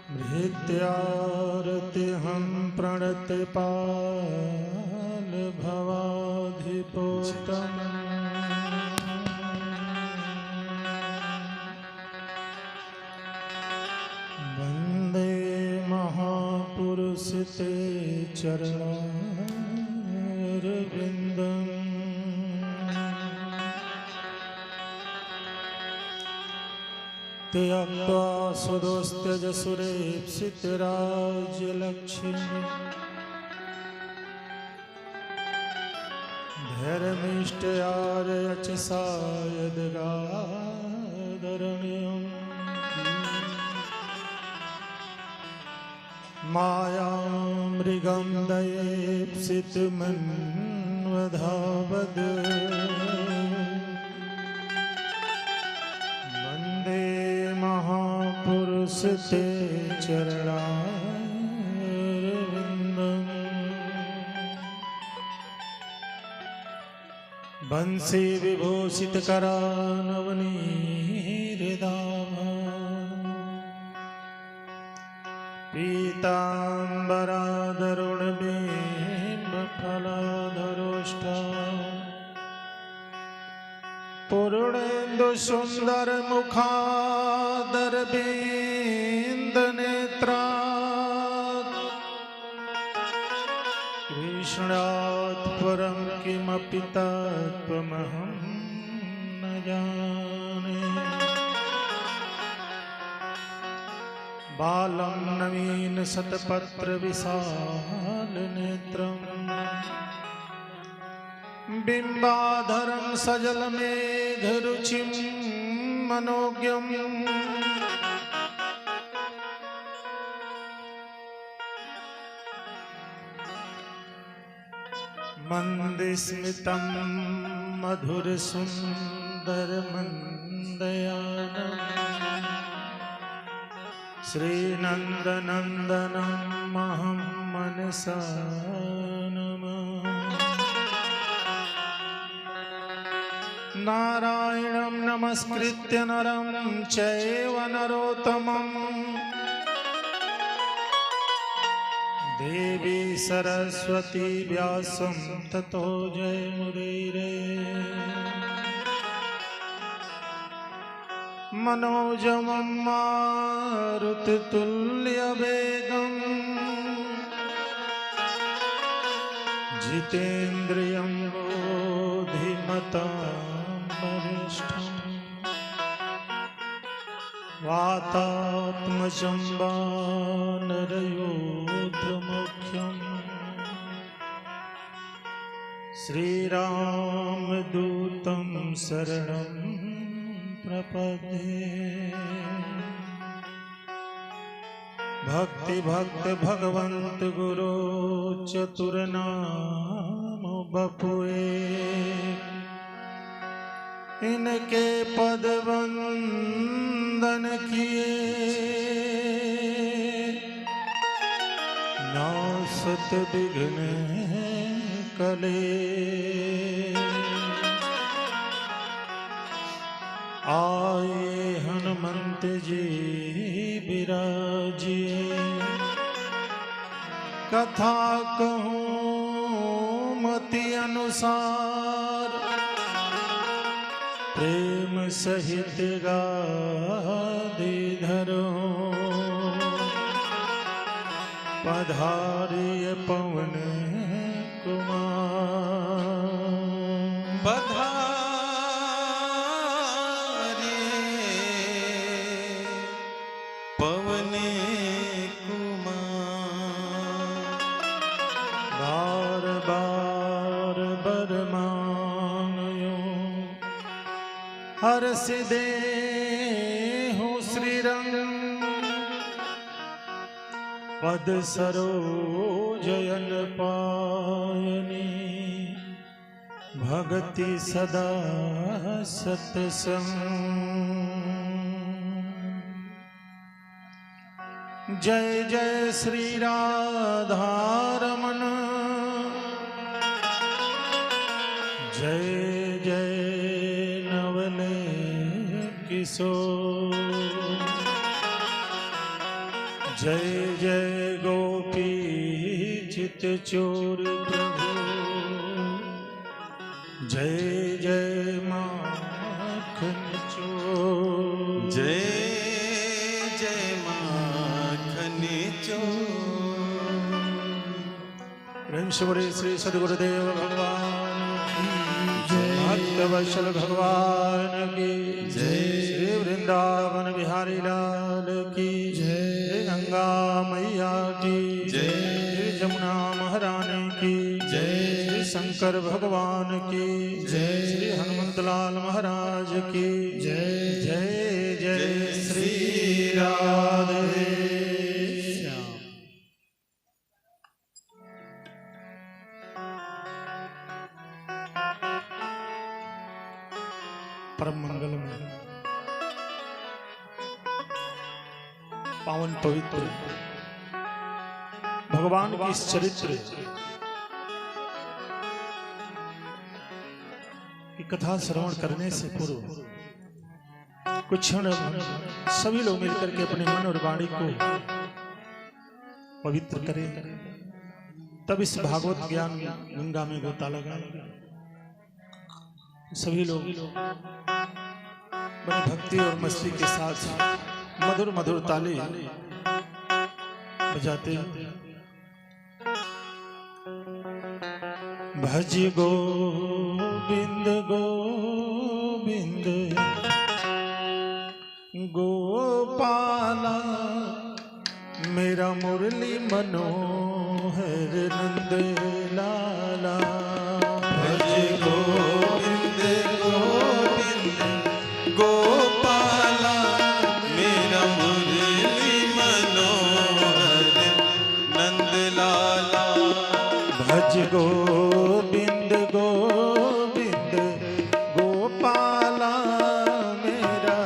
भृत्यारतिहं प्रणतपाल भवाधिपोतम् वन्दे महापुरुषते चरणारविन्दम् त्यक्त्वा सुदोस्त्यजसुरेप्सितराज्यलक्ष्मी धर्मिष्ठयार्यचसा यद्गादरण्यम् मायामृगं दयेप्सितमन्वधावद् महापुरुषते चरणारविन्दम् बंसी विभूषितकरानवनीहृदाभा पीताम्बराधरुणबिम्बफलाधरोष्टा पूर्णेन्दु सुंदर मुखादरविंद नेत्रा कृष्णात् परं किमपि तत्त्वमहं न जाने बालं नवीन शतपत्र विशाल नेत्रम् बिंबाधरं सजलमेघरुचिं मनोज्ञम् मन्दस्मितं मधुरसुन्दरमन्दयानं श्रीनन्दनन्दनं महं मनसा नमामि नारायणं नमस्कृत्य नरं चैव नरोत्तमं देवी सरस्वती व्यासं ततो जयमुदीरये मनोजवं मारुततुल्यवेगं जितेन्द्रियं बुद्धिमतां वातात्मजं वानरयोधमुख्यं श्रीरामदूतं शरणं प्रपद्ये भक्ति भक्त भगवंत गुरु चतुरनाम बपुए इनके पद वंदन किए नासत विघ्न कले आए हनुमंत जी विराजिए कथा कहूँ मति अनुसार प्रेम सहित गादी धरो पधारिय पवन कुमार पधारिय पवन कुमार बार बार बरमायो हर सिदे हूँ श्रीरंग पद सरोजयन पायनी भगति सदा सत्संग जय जय श्री राधारमण जय जय किशोर जय जय गोपी चित चोर प्रभु, जय जय माखन चोर, जय जय माखन चोर। प्रेम से बोले श्री सद्गुरुदेव भगवान की जय, भक्तवत्सल भगवान की जय, श्री वृंदावन बिहारी लाल की जय, गंगा मैया की जय, जमुना महारानी की जय, श्री शंकर भगवान की जय, श्री हनुमंतलाल महाराज की जय, जय जय श्री राधे श्याम। परम मंगलम पावन पवित्र भगवान की इस चरित्र की कथा श्रवण करने से पूर्व कुछ क्षण सभी लोग मिलकर के अपने मन और वाणी को पवित्र करें, तब इस भागवत ज्ञान गंगा में गोता लगाएं। सभी लोग बड़े भक्ति और मस्ती के साथ मधुर मधुर ताली बजाते हैं। भज गोविंद गोविंद गोपाला, मेरा मुरली मनोहर नंद लाला। भज गोविंद गोविंद गोपाला, मेरा मुरली मनोहर नंद लाला। भज गोविंद गोविंद गोपाला, मेरा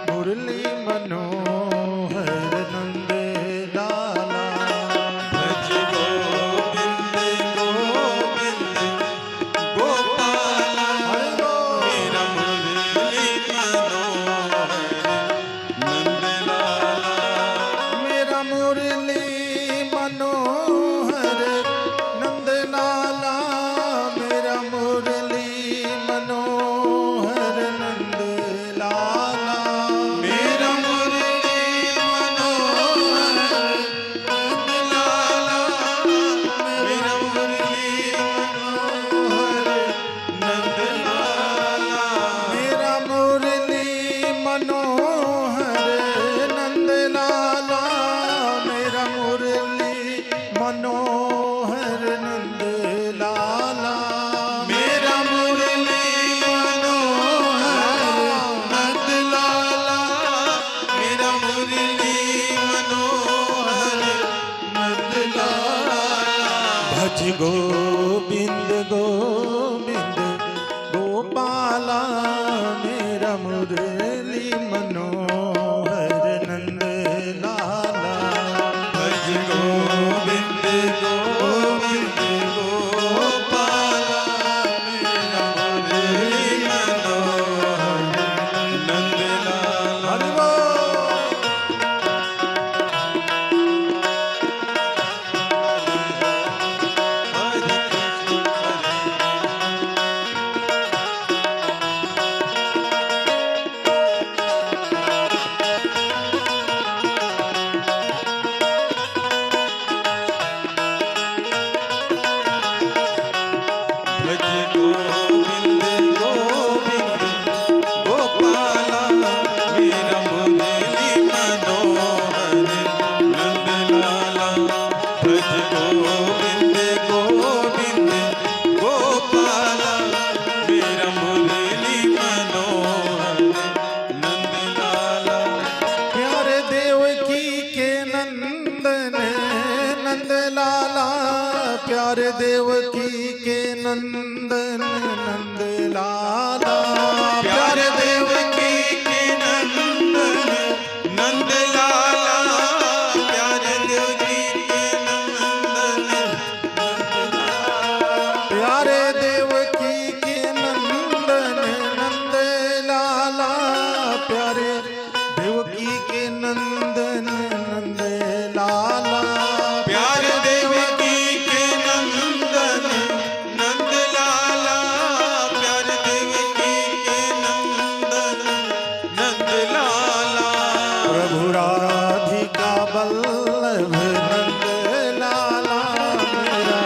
मुरली मनोहर नंद लाला। भज गोविंद गोविंद गोपाला, मेरा मुरली मनोहर नंद लाला। मेरा मुरली मनोहर नंद लाला, मेरा मुरली मनोहर नंद लाला। मेरा मुरली मनोहर नंद लाला, मेरा मुरली मनोहर नंद लाला। मेरा मुरली मनोहर नंद लाला, मेरा मुरली मनोहर नंद लाला। मेरा मुरली मनोहर नंद लाला, मेरा मुरली मनोहर नंद लाला। भज गोविंद गोविंद गोपाला, मेरा मुरली मनोहर नंद लाला। भज गोविंद गोविंद गोपाला, मेरा मुरली मनोहर नंद लाला। हरि बोल। हरे कृष्ण भज गोविंद गोविंद गोपाला, मेरा मुरली मनोहर नंद लाला। भज गोविंद गोविंद गोपाला, मेरा मुरली मनोहर नंद लाला। प्यारे देवकी के नंदन नंद लाला, प्यारे देवकी के नंदन नंद लाला। प्यारे देवकी के नंदन नंद लाला, प्यारे देवकी के नंदन नंद लाला। प्यारे देवकी के नंदन नंद लाला, प्यारे देवकी के नंदन नंद प्रभु राधिका वल्लभ नंद लाला मेरा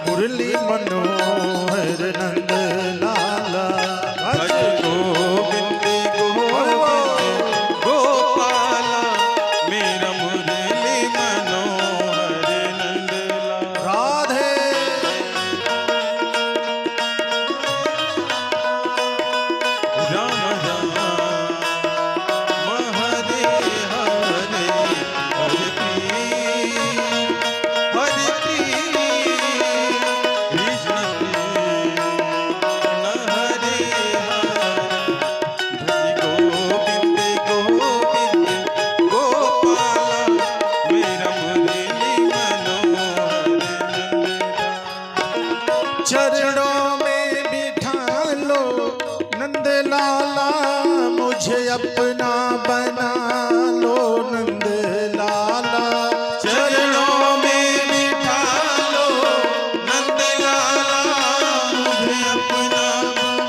मुरली मनोहर नंद लाला भज गोविंद गोविंद गोपाला मेरा मुरली मनोहर नंदलाला। राधे राम राम हरे हरे हरे कृष्ण कृष्ण हरे हरे भज गोविंद गोविंद गोपाला मेरा मुरली मनोहर नंदलाला। चरणों में बिठा लो नंद लाला मुझे अपना बना लो नंद लाला चरणों में बिठा लो नंदलाला मुझे अपना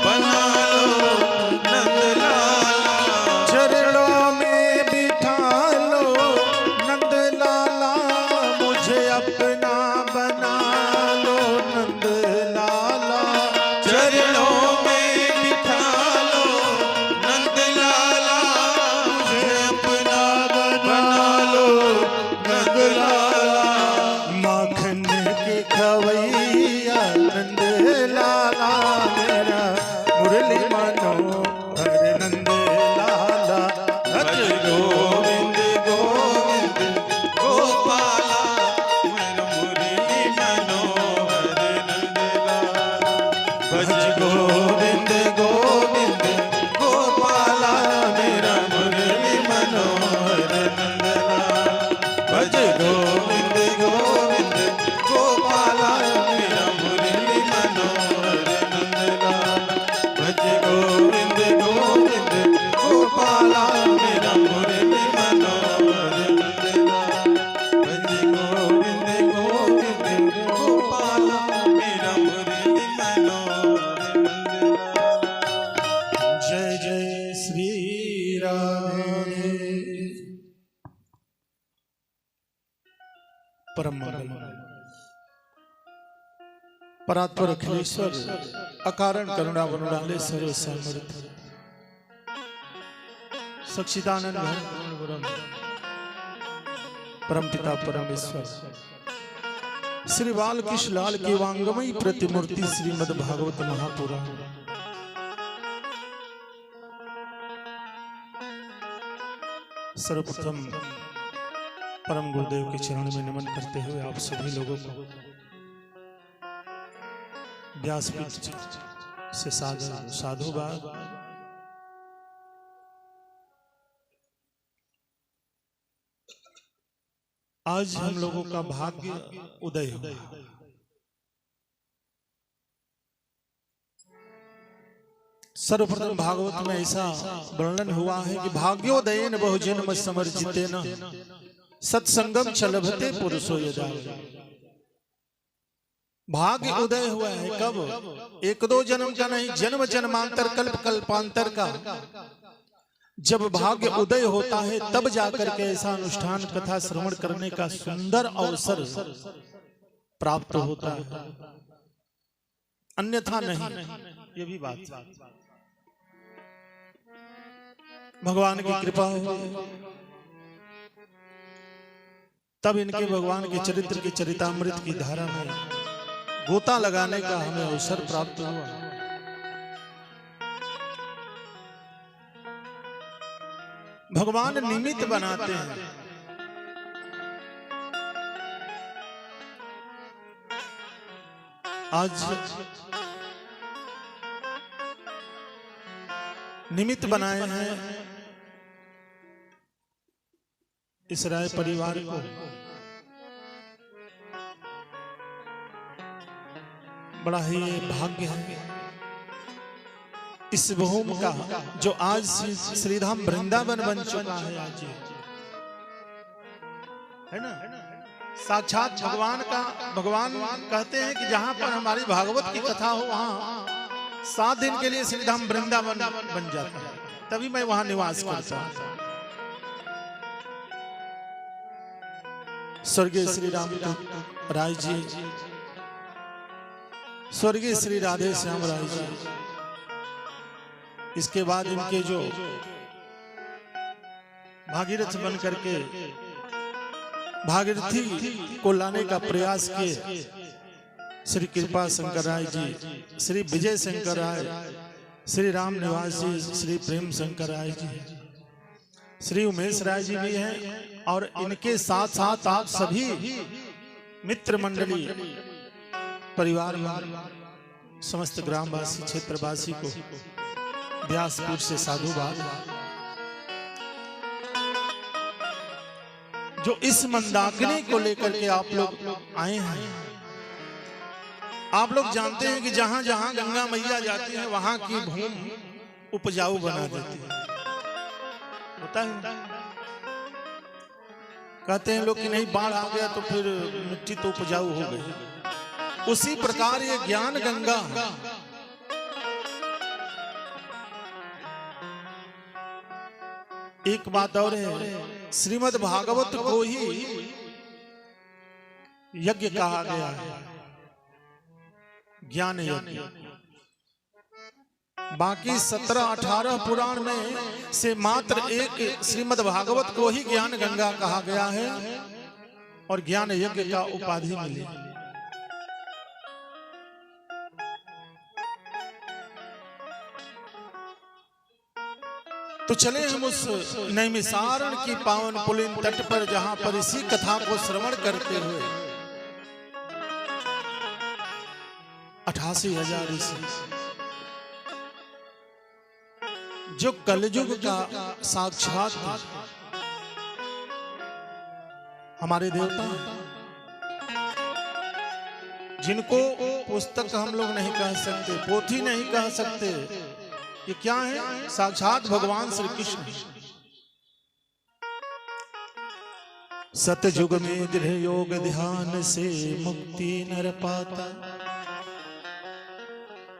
बना लो नंदलाला। चरणों में बिठा लो नंद लाला मुझे अपना बना लो नंद लाला चरणों में बिठा लो नंदलाला मुझे अपना बना लो नंदलाला। माखन के खवैया नंद लाला मेरा मुरली मनोहर नंद लाला भज गोविंद गोविंद गोपाला मेरा मुरली मनोहर नंदलाला। भज गोविंद गोविंद गोपाला मेरा मुरली मनोहर नंदलाला। भज गोविंद गोविंद गोपाला मेरा मुरली मनोहर नंदलाला। भज गोविंद गोविंद गोपाला मेरा मुरली मनोहर नंदलाला। भज गोविंद गोविंद गोपाला मेरा मुरली मनोहर नंदलाला। जय जय श्री राधे परम मंगल परात्पर अखिलेश्वर अकारण करुणा वरुणालय सर्व समर्थ सच्चिदानंद घन पूर्ण ब्रह्म परम पिता परमेश्वर श्री बालकृष्ण लाल की वांगमयी प्रतिमूर्ति श्रीमद् भागवत महापुराण सर्वप्रथम परम गुरुदेव के चरण में नमन करते हुए आप सभी लोगों को व्यासपीठ से साधुवाद। आज हम लोगों का भाग्य उदय हुआ। सर्वप्रथम भागवत में ऐसा वर्णन हुआ है कि भाग्योदयेन बहुजन्म समर्जितेन सत्संगम चलभते पुरुषो यदा। भाग्य उदय हुआ है कब? एक दो जन्म का नहीं, जन्म जन्मांतर कल्प कल्पांतर का जब भाग्य उदय होता है तब जाकर के ऐसा अनुष्ठान कथा श्रवण करने का सुंदर अवसर प्राप्त होता है, अन्यथा नहीं। ये भी बात भगवान की कृपा हो तब इनके भगवान के चरित्र के चरितामृत की धारा में गोता लगाने का हमें अवसर प्राप्त हुआ। भगवान निमित्त बनाते हैं। आज निमित्त बनाए हैं इस राय परिवार को। बड़ा ही भाग्य है इस भूमि का जो आज श्रीधाम वृंदावन बन चुका है। आज है ना, साक्षात भगवान का, भगवान कहते हैं कि जहां पर हमारी भागवत की कथा हो वहां 7 दिन के लिए श्रीधाम वृंदावन बन जाता है, तभी मैं वहां निवास करता हूं। स्वर्गीय श्री राम राय जी, स्वर्गीय श्री राधे श्याम राय जी, इसके बाद इनके जो भागीरथ बन करके भागीरथी को लाने का प्रयास किए श्री कृपा शंकर राय जी, श्री विजय शंकर राय, श्री राम निवास जी, श्री प्रेम शंकर राय जी, श्री उमेश राय जी भी हैं, और इनके साथ साथ आप सभी मित्र मंडली परिवार समस्त ग्रामवासी क्षेत्रवासी को व्यासपीठ से साधुवाद। जो इस मंदाकिनी को लेकर के आप लोग आए हैं, आप लोग जानते हैं कि जहां जहां गंगा मैया जाती है वहां की भूमि उपजाऊ बना देती है, होता है। कहते हैं लोग कि नहीं बाढ़ आ गया तो फिर मिट्टी तो उपजाऊ हो गई, उसी प्रकार ये ज्ञान गंगा एक बात और है, श्रीमद् भागवत को ही यज्ञ कहा गया है, ज्ञान यज्ञ। बाकी 17-18 पुराण में से मात्र एक श्रीमद् भागवत को ही ज्ञान गंगा कहा गया है और ज्ञान यज्ञ का उपाधि मिली। तो चले हम उस नैमिषारण्य की पावन पुलिन तट पर, जहां पर इसी कथा को श्रवण करते हुए 88,000 ऋषि, जो कलयुग का साक्षात हमारे देवता, जिनको पुस्तक हम लोग नहीं कह सकते, पोथी नहीं कह सकते, ये क्या है? साक्षात भगवान श्री कृष्ण। सतयुग में गृह योग ध्यान से मुक्ति नर पाता,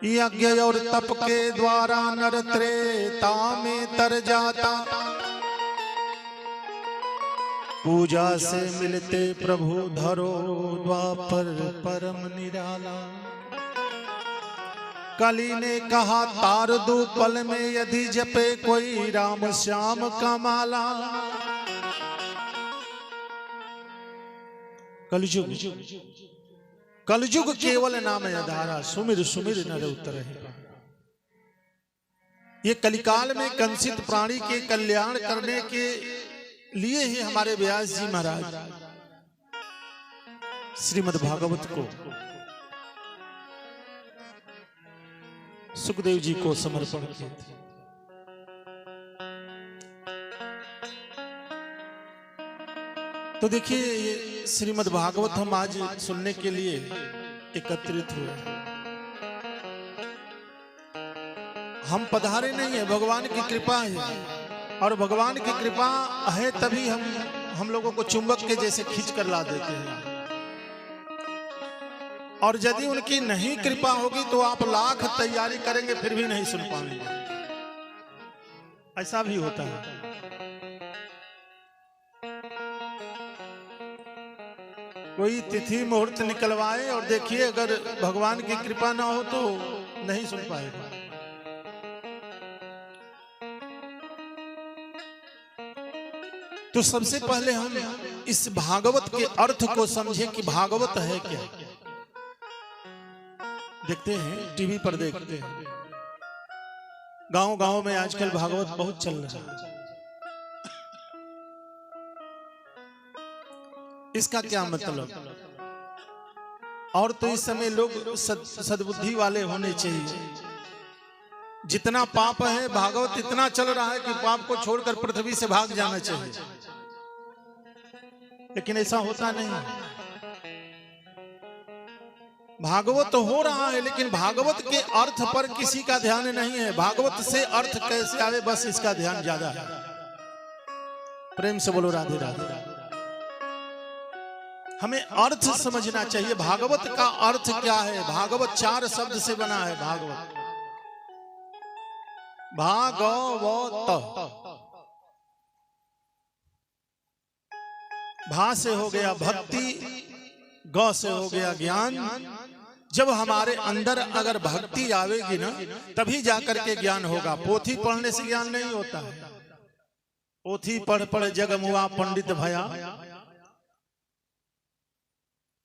यज्ञ और तप के द्वारा नर त्रेता में तर जाता, पूजा से मिलते प्रभु धरो द्वापर परम निराला। कली ने कहा तार दो पल में यदि जपे कोई राम श्याम का माला। कलयुग, कलयुग केवल नाम आधारा, सुमिर सुमिर नर उतर है। ये कलिकाल में कंसित प्राणी के कल्याण करने के लिए ही हमारे व्यास जी महाराज श्रीमद् भागवत को सुखदेव जी को समर्पण किए थे। तो देखिए, ये श्रीमद् भागवत हम आज सुनने के लिए एकत्रित हुए। हम पधारे नहीं है, भगवान की कृपा है, और भगवान की कृपा है तभी हम लोगों को चुंबक के जैसे खींच कर ला देते हैं, और यदि उनकी नहीं कृपा होगी तो आप लाख तैयारी करेंगे फिर भी नहीं सुन पाएंगे। ऐसा भी होता है। कोई तिथि मुहूर्त निकलवाए और देखिए, अगर भगवान की कृपा ना हो तो नहीं सुन पाएगा। तो सबसे पहले हम इस भागवत के अर्थ को समझें कि भागवत है क्या। देखते हैं, टीवी पर देखते हैं, गांव गांव में आजकल भागवत बहुत चल रहा है। इसका क्या मतलब? और तो इस समय लोग सद्बुद्धि वाले होने चाहिए। जितना पाप है, भागवत इतना चल रहा है कि पाप को छोड़कर पृथ्वी से भाग जाना चाहिए, लेकिन ऐसा होता नहीं। भागवत हो रहा है, लेकिन भागवत के अर्थ पर किसी का ध्यान नहीं है। भागवत से अर्थ कैसे आवे, बस इसका ध्यान ज्यादा है। प्रेम से बोलो राधे राधे। हमें अर्थ समझना चाहिए। भागवत का अर्थ क्या है? भागवत 4 शब्द से बना है। भागवत, भागवत, भा से हो गया भक्ति, गौ से हो गया ज्ञान। जब हमारे अंदर अगर भक्ति आवेगी ना, तभी जाकर के ज्ञान होगा। पोथी पढ़ने से ज्ञान नहीं होता है। पोथी पढ़ पढ़ जग मुआ पंडित भया,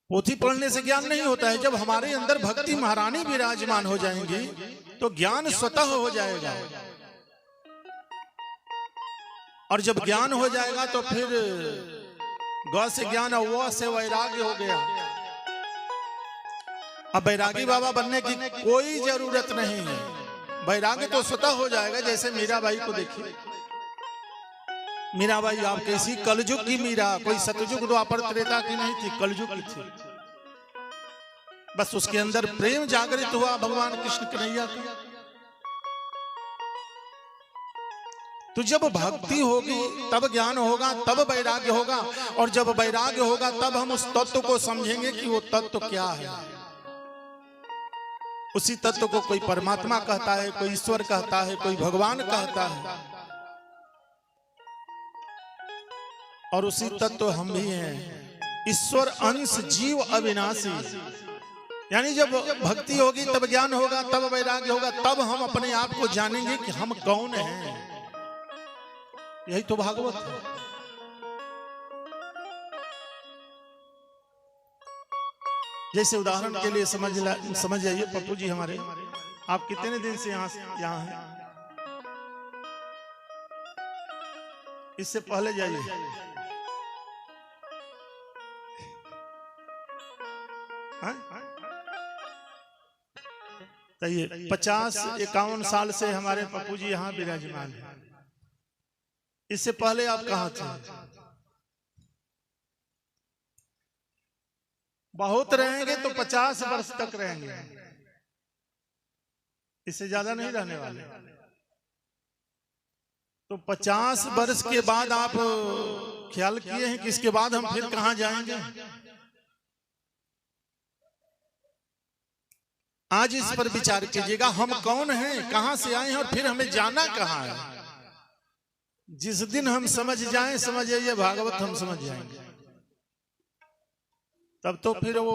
पोथी पढ़ने से ज्ञान नहीं होता है। जब हमारे अंदर भक्ति महारानी विराजमान हो जाएंगी तो ज्ञान स्वतः हो जाएगा। और जब ज्ञान हो जाएगा तो फिर गौ से ज्ञान और वो से वैराग्य हो गया। अब बैरागी बाबा बनने की कोई जरूरत नहीं है, वैराग्य तो स्वतः हो जाएगा। जैसे मीराबाई को देखिए, मीराबाई आप कैसी कलयुग की मीरा, कोई सतयुग द्वापर त्रेता की नहीं थी, कलयुग की थी। बस उसके अंदर प्रेम जागृत हुआ भगवान कृष्ण कन्हैया का। तो जब भक्ति होगी तब ज्ञान होगा, तब वैराग्य होगा। और जब वैराग्य होगा तब हम उस तत्व को समझेंगे कि वो तत्व क्या है। उसी तत्व को कोई परमात्मा कहता है, कोई ईश्वर कहता है, कोई भगवान कहता है। और उसी तत्व हम भी हैं, ईश्वर अंश जीव अविनाशी। यानी जब भक्ति होगी तब ज्ञान होगा, तब वैराग्य होगा, तब हम अपने आप को जानेंगे कि हम कौन हैं। यही तो भागवत है। जैसे उदाहरण के लिए समझ जाइए, पप्पू जी हमारे, आप कितने दिन से यहाँ हैं? इससे पहले जाइए। तो ये 50-51 साल से हमारे पप्पू जी यहाँ विराजमान है। इससे पहले आप कहाँ थे? बहुत रहेंगे तो 50 वर्ष तक रहेंगे, इससे ज्यादा नहीं रहने वाले। तो 50 वर्ष के बाद आप ख्याल किए हैं कि इसके बाद हम फिर कहाँ जाएंगे? आज इस पर विचार कीजिएगा, हम कौन हैं, कहां से आए हैं और फिर हमें जाना कहां है। जिस दिन हम समझ जाएं, समझ जाइए भागवत हम समझ जाएंगे। तब तो फिर वो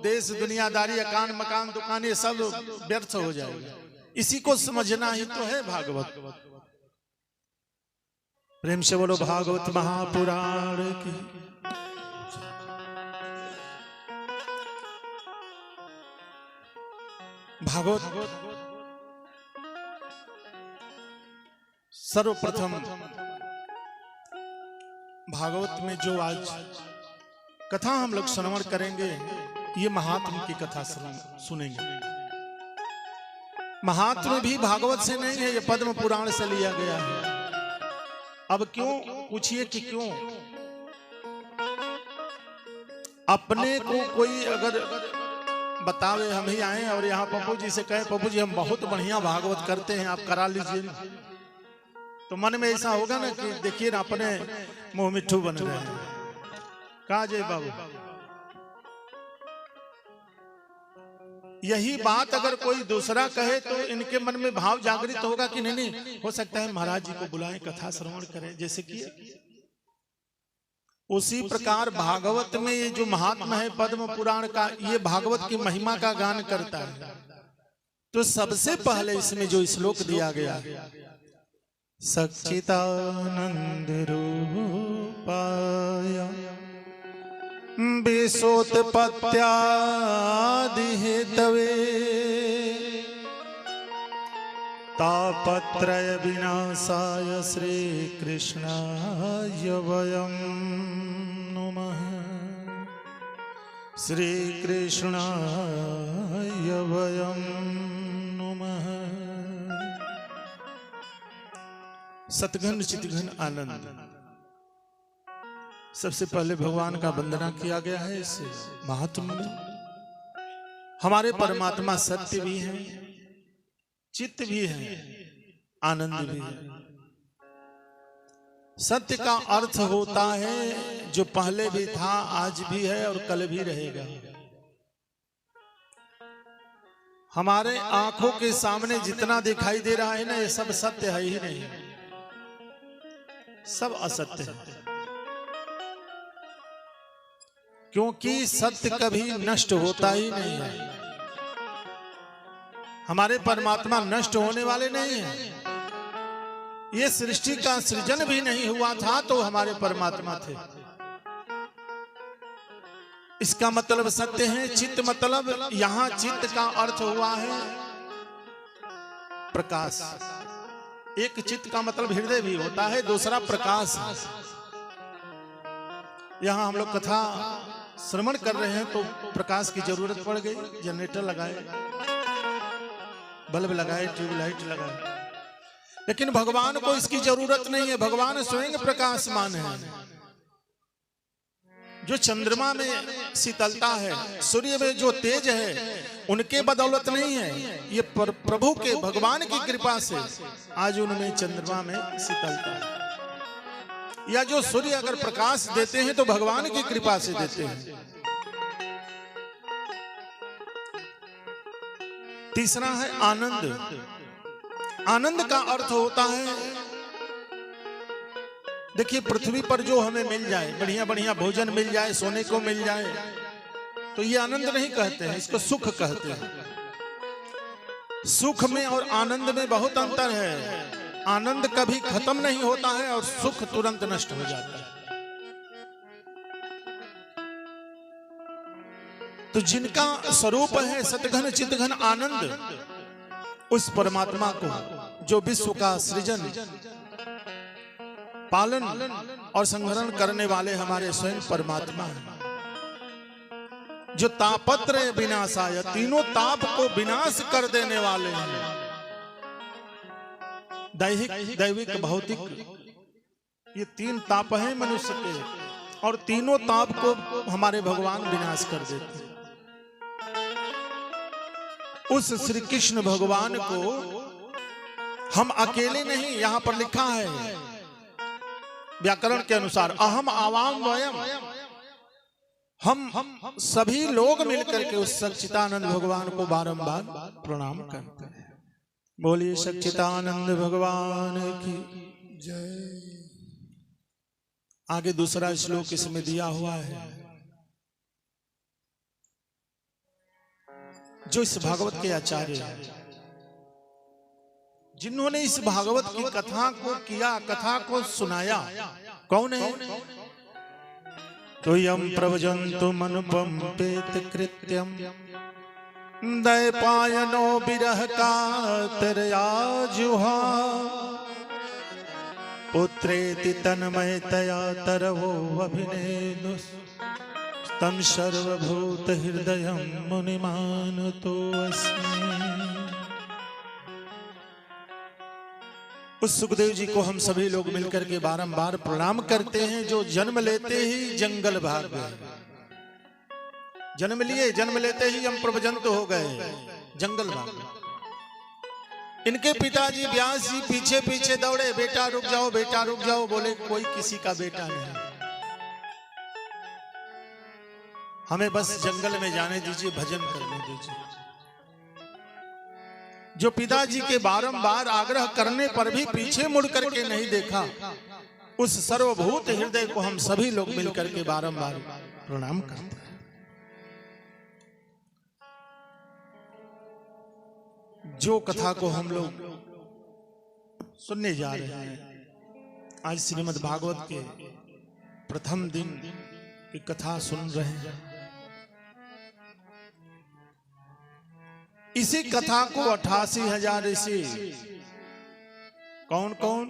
देश दुनियादारी, अकान मकान दुकान ये सब व्यर्थ हो जाएगा। इसी को समझना ही तो है भागवत। प्रेम से बोलो भागवत महापुराण की। भागवत सर्वप्रथम भागवत में जो आज कथा हम लोग श्रवण करेंगे, ये महात्मा की कथा सुनेंगे। महात्मा भी भागवत से नहीं है, ये पद्म पुराण से लिया गया है। अब क्यों पूछिए कि क्यों? अपने को कोई अगर बतावे, हम ही आए और यहाँ पप्पू जी से कहे पप्पू जी हम बहुत बढ़िया भागवत करते हैं, आप करा लीजिए ना, तो मन में ऐसा होगा ना कि देखिए ना अपने मुंह मिट्ठू बन रहे हैं। कहा जय बाबू, यही बात अगर कोई दूसरा कहे तो इनके मन में भाव जागृत होगा कि नहीं, हो सकता है महाराज जी को बुलाएं, कथा श्रवण करें, जैसे कि उसी प्रकार भागवत में ये जो महात्मा है पद्म पुराण का, ये भागवत की महिमा का गान करता है। तो सबसे पहले इसमें जो श्लोक दिया गया है, सच्चिदानंद रूपाय विश्वोत्पत्त्यादि हेतवे तापत्रय विनाशाय श्री कृष्णाय वयं नमः। श्री कृष्णाय वयं नमः। सतघन चितघन आनंद, सबसे पहले भगवान का वंदना किया गया है इस महात्मा में। हमारे परमात्मा सत्य भी हैं, चित्त भी है, आनंद भी है। सत्य का अर्थ होता है जो पहले भी था, आज भी है और कल भी रहेगा। हमारे आंखों के सामने जितना दिखाई दे रहा है ना, ये सब सत्य है ही नहीं, सब असत्य है। क्योंकि सत्य कभी नष्ट होता ही नहीं है। हमारे परमात्मा नष्ट होने वाले नहीं हैं। ये सृष्टि का सृजन भी नहीं हुआ था तो हमारे परमात्मा थे। इसका मतलब सत्य है। चित्त मतलब यहां चित्त का अर्थ हुआ है प्रकाश। एक चित्त का मतलब हृदय भी होता है, दूसरा प्रकाश। यहां हम लोग कथा श्रवण कर रहे हैं तो प्रकाश की जरूरत पड़ गई। जनरेटर लगाए, बल्ब लगाए, ट्यूबलाइट लगाए, लेकिन भगवान को इसकी जरूरत नहीं है। भगवान स्वयं प्रकाशमान है। जो चंद्रमा में शीतलता है, सूर्य में जो तेज है, उनके बदौलत नहीं है, ये प्रभु के भगवान की कृपा से आज उनमें चंद्रमा में शीतलता है। या जो सूर्य अगर प्रकाश देते हैं तो भगवान की कृपा से देते हैं। तीसरा है आनंद। आनंद का अर्थ होता है, देखिए पृथ्वी पर जो हमें मिल जाए, बढ़िया बढ़िया भोजन मिल जाए, सोने को मिल जाए, तो ये आनंद नहीं कहते हैं, इसको सुख कहते हैं। सुख में और आनंद में बहुत अंतर है। आनंद कभी खत्म नहीं होता है और सुख तुरंत नष्ट हो जाता है। तो जिनका स्वरूप है सतघन चितघन आनंद, उस परमात्मा को जो विश्व का सृजन, पालन और संहरण करने वाले हमारे स्वयं परमात्मा हैं, जो तापत्रय विनाशाय, तीनों ताप को विनाश कर देने वाले हैं। दैहिक, दैविक, भौतिक, ये तीन ताप हैं मनुष्य के, और तीनों ताप को हमारे भगवान विनाश कर देते हैं। उस श्री कृष्ण भगवान को हम अकेले नहीं, यहां पर लिखा है व्याकरण के अनुसार अहम आवाम वयम, हम सभी लोग मिलकर के उस सच्चिदानंद भगवान को बारंबार प्रणाम करते हैं। बोलिए सच्चिदानंद भगवान की जय। आगे दूसरा श्लोक इसमें दिया हुआ है, जो इस भागवत के आचार्य हैं, जिन्होंने इस भागवत की कथा को किया, कथा को सुनाया, कौन है? तो यम प्रवजन्तु मनुपम्पेत कृत्यम दैपायनो विरह कातरया जुहा पुत्रेति तन्मयतया तरवो अभिनेदुस् तं सर्वभूत हृदयं मुनिमानतो अस्मि। उस सुखदेव जी को हम सभी लोग मिलकर के बारंबार प्रणाम करते हैं, जो जन्म लेते ही जंगल भाग गए। जन्म लिए, जन्म लेते ही हम प्रवजंत हो गए, जंगल भाग गए। इनके पिताजी व्यास जी पीछे पीछे दौड़े, बेटा रुक जाओ, बेटा रुक जाओ। बोले कोई किसी का बेटा नहीं, हमें बस जंगल में जाने दीजिए, भजन करने दीजिए। जो पिताजी के बारंबार आग्रह करने पर भी पीछे मुड़ करके नहीं देखा, उस सर्वभूत हृदय को हम सभी लोग मिलकर के बारंबार प्रणाम करते हैं। जो कथा को हम लोग सुनने जा रहे हैं, आज श्रीमद् भागवत के प्रथम दिन की कथा सुन रहे हैं। इसी कथा को 88,000 ऋषि, कौन कौन?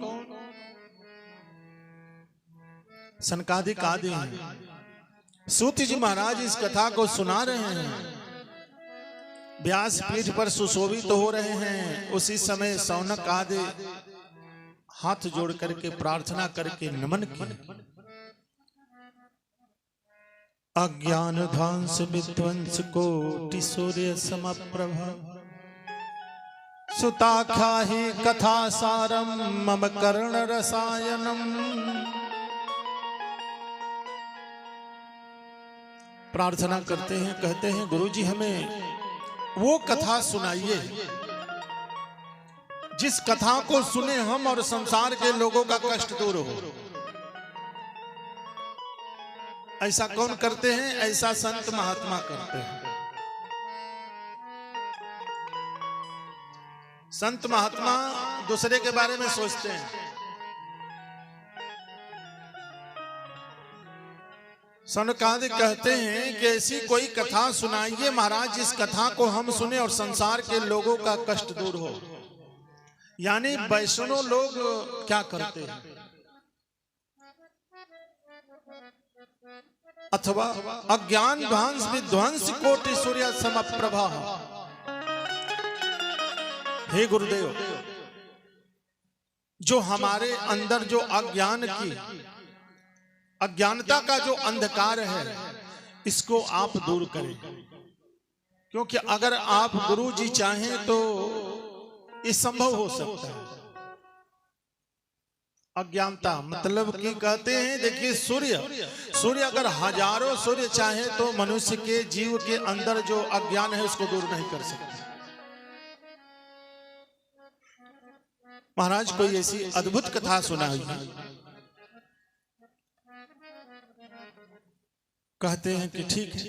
सनकादिक आदि हैं। सूत जी महाराज इस कथा को सुना रहे हैं, व्यास पीठ पर सुशोभित हो रहे हैं। उसी समय सौनक आदि हाथ जोड़ करके प्रार्थना करके नमन किया। अज्ञान ध्वंस विध्वंस कोटि सूर्य समप्रभा सुताख्या ही कथा सारम मम कर्ण रसायनम। प्रार्थना करते हैं, कहते हैं गुरुजी हमें वो कथा सुनाइए जिस कथा को सुने हम और संसार के लोगों का कष्ट दूर हो। ऐसा कौन करते हैं? ऐसा संत महात्मा करते हैं। संत महात्मा दूसरे के बारे में सोचते हैं। सनकादिक कहते हैं कि ऐसी कोई कथा सुनाइए महाराज, जिस कथा को हम सुने और संसार के लोगों का कष्ट दूर हो। यानी वैष्णव लोग क्या करते हैं, अथवा अज्ञान ध्वंस विध्वंस कोटि सूर्य समप्रभा। हे गुरुदेव, जो हमारे अंदर जो अज्ञानता का जो अंधकार है, इसको आप दूर करें। क्योंकि अगर आप गुरु जी चाहें तो ये संभव हो सकता है। अज्ञानता मतलब कि कहते हैं, देखिए सूर्य अगर हजारों सूर्य चाहे तो मनुष्य के जीव के अंदर जो अज्ञान है उसको दूर नहीं कर सकते। महाराज कोई ऐसी अद्भुत कथा सुनाई। कहते हैं कि ठीक है,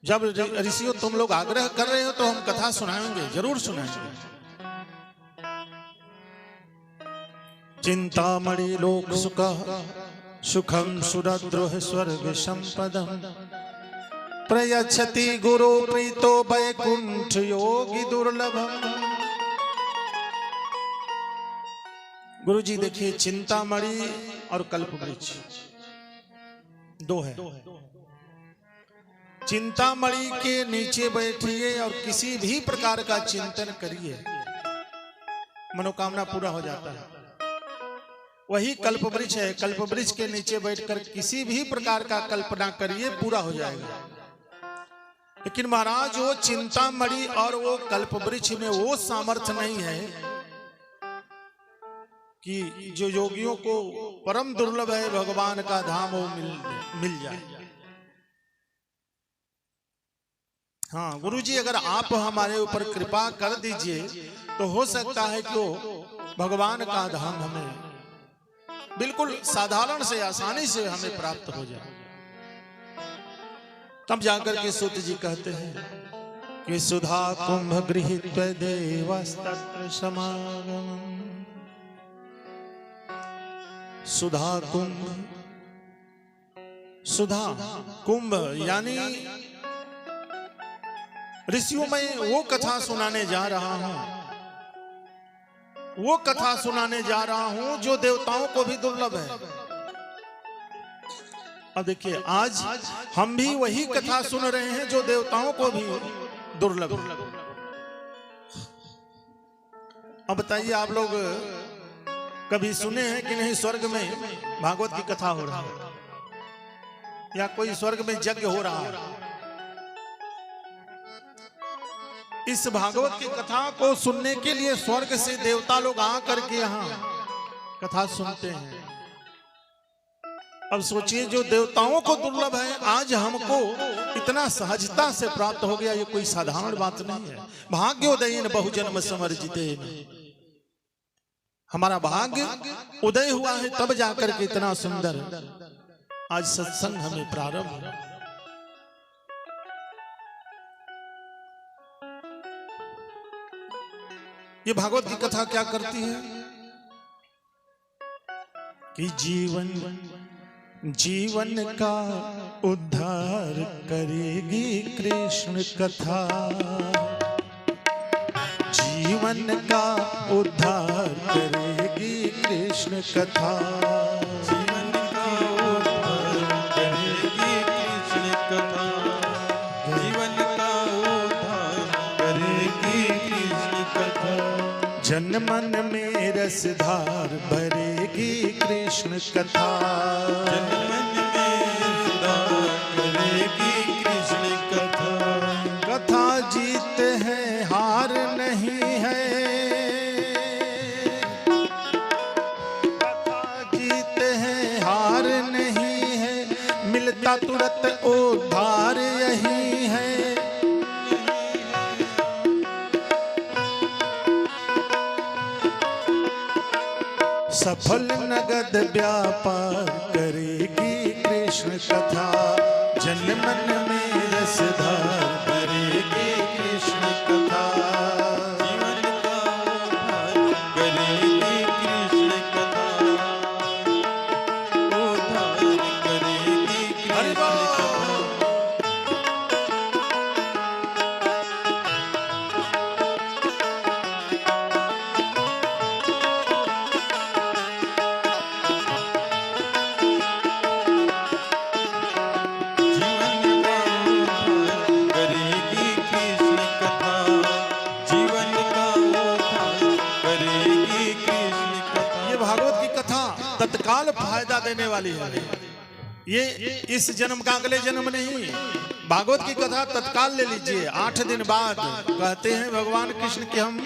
जब ऋषियों तुम लोग आग्रह कर रहे हो तो हम कथा सुनाएंगे, जरूर सुनाएंगे। चिंतामणि लोक सुखम सुरद्रोह स्वर्ग संपदम प्रयच्छति गुरु प्रीतो वैकुंठ योगी दुर्लभम। गुरु जी देखिए, चिंतामणि और कल्पवृक्ष दो है। चिंतामणि के नीचे बैठिए और किसी भी प्रकार का चिंतन करिए, मनोकामना पूरा हो जाता है। वही कल्पवृक्ष है, कल्पवृक्ष के नीचे बैठकर किसी भी प्रकार का कल्पना करिए, पूरा हो जाएगा। लेकिन महाराज वो चिंतामणि और वो कल्पवृक्ष में वो सामर्थ्य नहीं है कि जो योगियों को परम दुर्लभ है भगवान का धाम वो मिल जाए। हाँ गुरुजी, अगर आप हमारे ऊपर कृपा कर दीजिए तो हो सकता है कि वो भगवान का धाम हमें बिल्कुल साधारण से आसानी से हमें प्राप्त हो जाए। तब जाकर के सूत जी कहते हैं कि सुधा कुंभ गृहीत देवस्तत्र समागमम्। सुधा कुंभ यानी ऋषियों में वो कथा सुनाने जा रहा हूं, वो कथा सुनाने जा रहा हूं जो देवताओं को भी दुर्लभ है। अब देखिए, आज हम भी वही कथा सुन रहे हैं जो देवताओं को भी दुर्लभ है। अब बताइए, आप लोग कभी सुने हैं कि नहीं स्वर्ग में भागवत की कथा हो रहा है, या कोई स्वर्ग में यज्ञ हो रहा है? इस भागवत की कथा को सुनने के लिए स्वर्ग से देवता लोग आकर के यहाँ कथा सुनते हैं। अब सोचिए, जो देवताओं को दुर्लभ है आज हमको इतना सहजता से प्राप्त हो गया, ये कोई साधारण बात नहीं है। भाग्योदयेन बहुजन्म समर्जितेन, हमारा भाग्य उदय हुआ है तब जाकर के इतना सुंदर आज सत्संग हमें प्रारंभ है। ये भागवत की कथा क्या करती है कि जीवन का उद्धार करेगी कृष्ण कथा। जीवन का उद्धार करेगी कृष्ण कथा। जीवन का उद्धार करेगी कृष्ण कथा। जीवन का उद्धार करेगी कृष्ण कथा। जन मन में रसधार भरेगी कृष्ण कथा। जन मन में रसधार करेगी कृष्ण कथा। कथा जीत है हार नहीं है, कथा जीत है हार नहीं है, मिलता तुरंत उद्धार यही है। सफल नगद व्यापार करेगी कृष्ण कथा, जन मन में रस धार भरेगी कृष्ण कथा। जीवन का उद्धार करेगी कृष्ण कथा, उद्धार करेगी कृष्ण कथा। तत्काल फायदा देने वाली है। ये इस जन्म का अगले जन्म नहीं। भागवत की कथा तत्काल ले लीजिए। 8 दिन बाद कहते हैं भगवान कृष्ण कि हम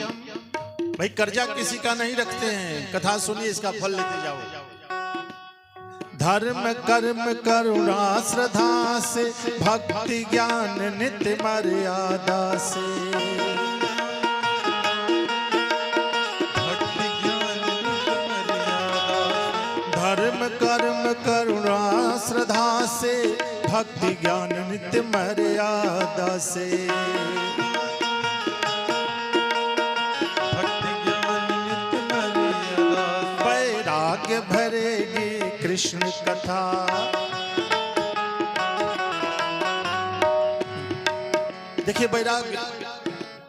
भाई कर्जा किसी का नहीं रखते हैं, कथा सुनिए, इसका फल लेते जाओ। धर्म कर्म करुणा श्रद्धा से, भक्ति ज्ञान नित्य मर्यादा से। धर्म कर्म करुणा श्रद्धा से, भक्ति ज्ञान नित्य मर्यादा से। भक्ति ज्ञान नित्य मर्यादा, वैराग्य भरेगी कृष्ण कथा। देखिए वैराग्य,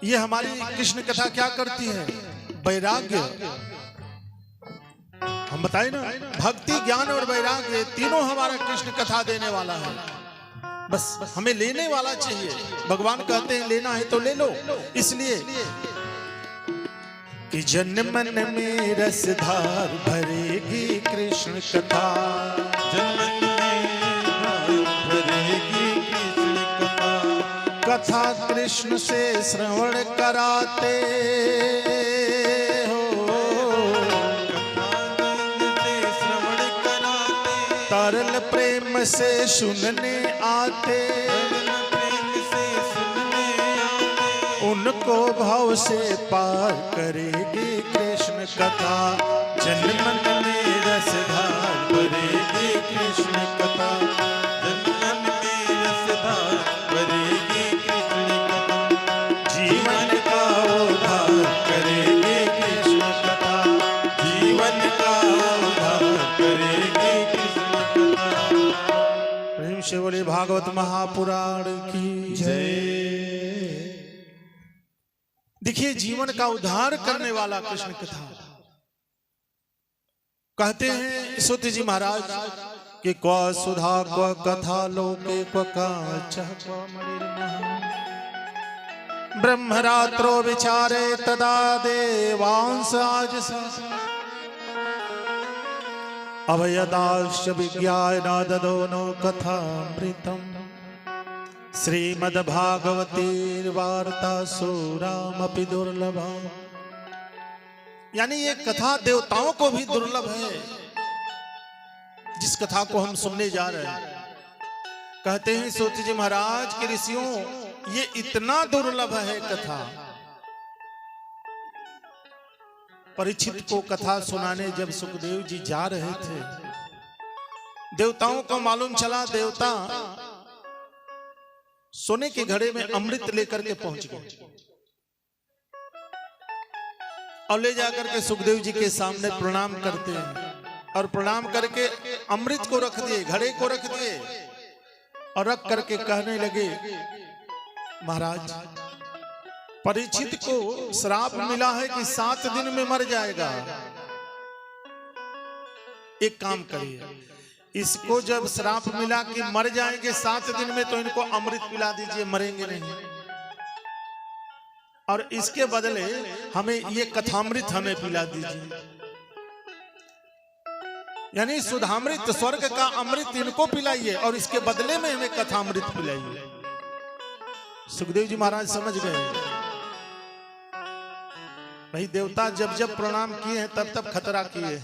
ये हमारी कृष्ण कथा क्या करती है? वैराग्य हम बताए ना, भक्ति ज्ञान और वैराग्य तीनों हमारा कृष्ण कथा देने वाला है। बस हमें लेने वाला चाहिए। भगवान कहते हैं लेना है तो ले लो। इसलिए कि जन मन में रसधार भरेगी कृष्ण कथा, जन मन में भरेगी कृष्ण कथा। कथा कृष्ण से श्रवण कराते तरल प्रेम से सुनने आते, उनको भाव से पार करेगी कृष्ण कथा। जन मन में रसधार भरेगी कृष्ण कथा, जन मन में रसधार भरेगी कृष्ण कथा। जीवन का उद्धार करेगी कृष्ण कथा, जीवन का उद्धार करेगी। प्रेम से बोले भागवत महापुराण की जय। देखिए जीवन का उद्धार करने वाला कृष्ण कथा। कहते हैं सूत जी महाराज कि क्व सुधा क्व कथा लोके क्व काचः क्व मणिर्महा। ब्रह्मरात्रो विचारे तदा देवांस आजसा, अभयदाश्च विज्ञायना ददो नो कथामृतम्। श्रीमद्भागवती वार्ता सुरामपि दुर्लभा। यानी ये कथा देवताओं को भी दुर्लभ है, जिस कथा को हम सुनने जा रहे हैं। कहते हैं सूत जी महाराज के ऋषियों, ये इतना दुर्लभ है कथा। परीक्षित को कथा सुनाने जब सुखदेव जी जा रहे थे, देवताओं को मालूम चला देवता सोने के घड़े में अमृत लेकर के पहुंच गए और ले जाकर के सुखदेव जी के सामने प्रणाम करते हैं। और प्रणाम करके अमृत को रख दिए, घड़े को रख दिए और रख करके कहने लगे, महाराज परीक्षित को श्राप मिला है कि 7 दिन में मर जाएगा। एक काम करिए, इसको जब श्राप मिला कि मर जाएंगे 7 दिन में, तो इनको अमृत पिला दीजिए, मरेंगे नहीं। और इसके बदले हमें ये कथामृत हमें पिला दीजिए। यानी सुधामृत, स्वर्ग का अमृत इनको पिलाइए और इसके बदले में हमें कथामृत पिलाइए। सुखदेव जी महाराज समझ गए, भाई देवता जब जब प्रणाम किए हैं तब तब खतरा किए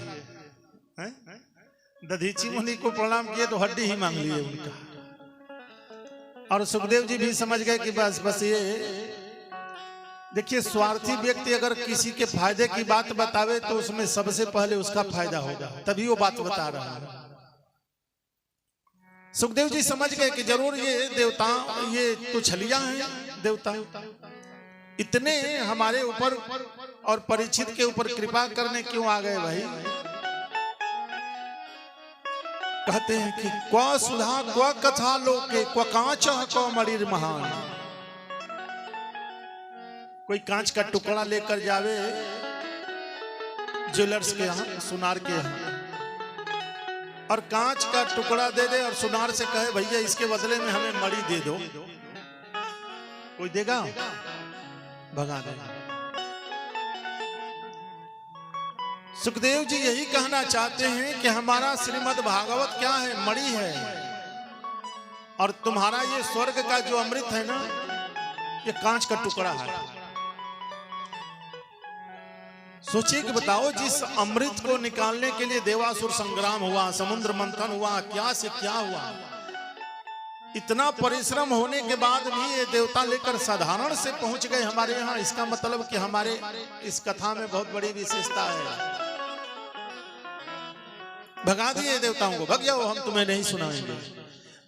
हैं। दधीची मुनि को प्रणाम किए तो हड्डी ही मांग लिए उनका। और सुखदेव जी भी समझ गए कि बस ये देखिए, स्वार्थी व्यक्ति अगर किसी के फायदे की बात बतावे तो उसमें सबसे पहले उसका फायदा होगा, तभी वो बात बता रहा है। सुखदेव जी समझ गए कि जरूर ये देवता, ये तो छलिया हैं देवता, इतने हमारे ऊपर और परीक्षित के ऊपर कृपा करने क्यों आ गए भाई। कहते हैं कि क्वा सुधा क्वा कथा लोके क्वा कांच क्वा मणिर महान। कोई कांच का टुकड़ा लेकर जावे ज्वेलर्स के यहाँ, सुनार के यहाँ, और कांच का टुकड़ा दे दे और सुनार से कहे भैया इसके बदले में हमें मणि दे दो, कोई देगा? भगा देगा। सुखदेव जी यही कहना चाहते हैं कि हमारा श्रीमद् भागवत क्या है? मणि है। और तुम्हारा ये स्वर्ग का जो अमृत है ना, ये कांच का टुकड़ा है। सोचिए कि बताओ, जिस अमृत को निकालने के लिए देवासुर संग्राम हुआ, समुद्र मंथन हुआ, क्या से क्या हुआ, इतना परिश्रम होने के बाद भी ये देवता लेकर साधारण से पहुंच गए हमारे यहाँ। इसका मतलब कि हमारे इस कथा में बहुत बड़ी विशेषता है। भगा दिए देवताओं को, भग जाओ, हम तुम्हें नहीं सुनाएंगे।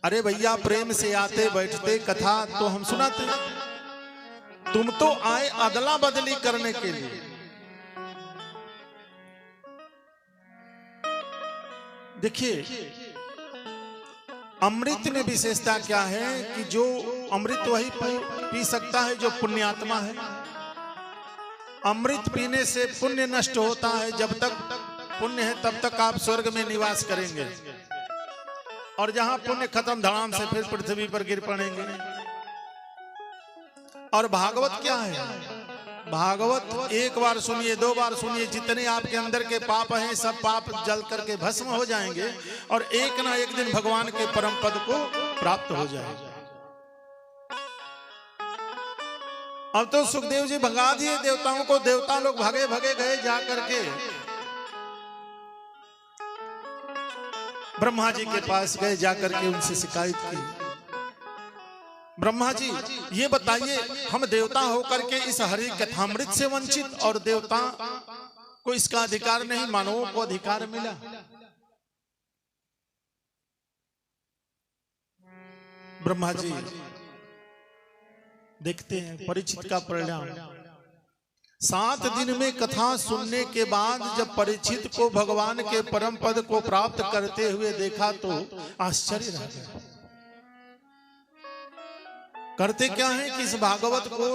अरे भैया, प्रेम से आते बैठते कथा तो हम सुनाते, तुम तो आए अदला बदली करने के लिए। देखिए, अमृत में विशेषता क्या है कि जो अमृत वही पी सकता है जो पुण्यात्मा है। अमृत पीने से पुण्य नष्ट होता है। जब तक पुण्य है तब तक आप स्वर्ग में निवास करेंगे, और जहां पुण्य खत्म धड़ाम से फिर पृथ्वी पर गिर पड़ेंगे। और भागवत क्या है? भागवत एक बार सुनिए, दो बार सुनिए, जितने आपके अंदर के पाप हैं सब पाप जल करके भस्म हो जाएंगे, और एक ना एक दिन भगवान के परम पद को प्राप्त हो जाएगा। अब तो सुखदेव जी भगा दिए देवताओं को। देवता लोग भागे भगे गए जा करके ब्रह्मा जी के पास गए, जाकर के उनसे शिकायत की। ब्रह्मा जी, ये बताइए, हम देवता होकर के इस हरि कथामृत से वंचित, और देवता को इसका अधिकार नहीं, मानवों को अधिकार मिला। ब्रह्मा जी देखते हैं परीक्षित का परिणाम। 7 दिन में कथा सुनने के बाद जब परीक्षित को भगवान के परम पद को प्राप्त करते हुए देखा तो आश्चर्य रह गया। करते क्या है कि इस भागवत को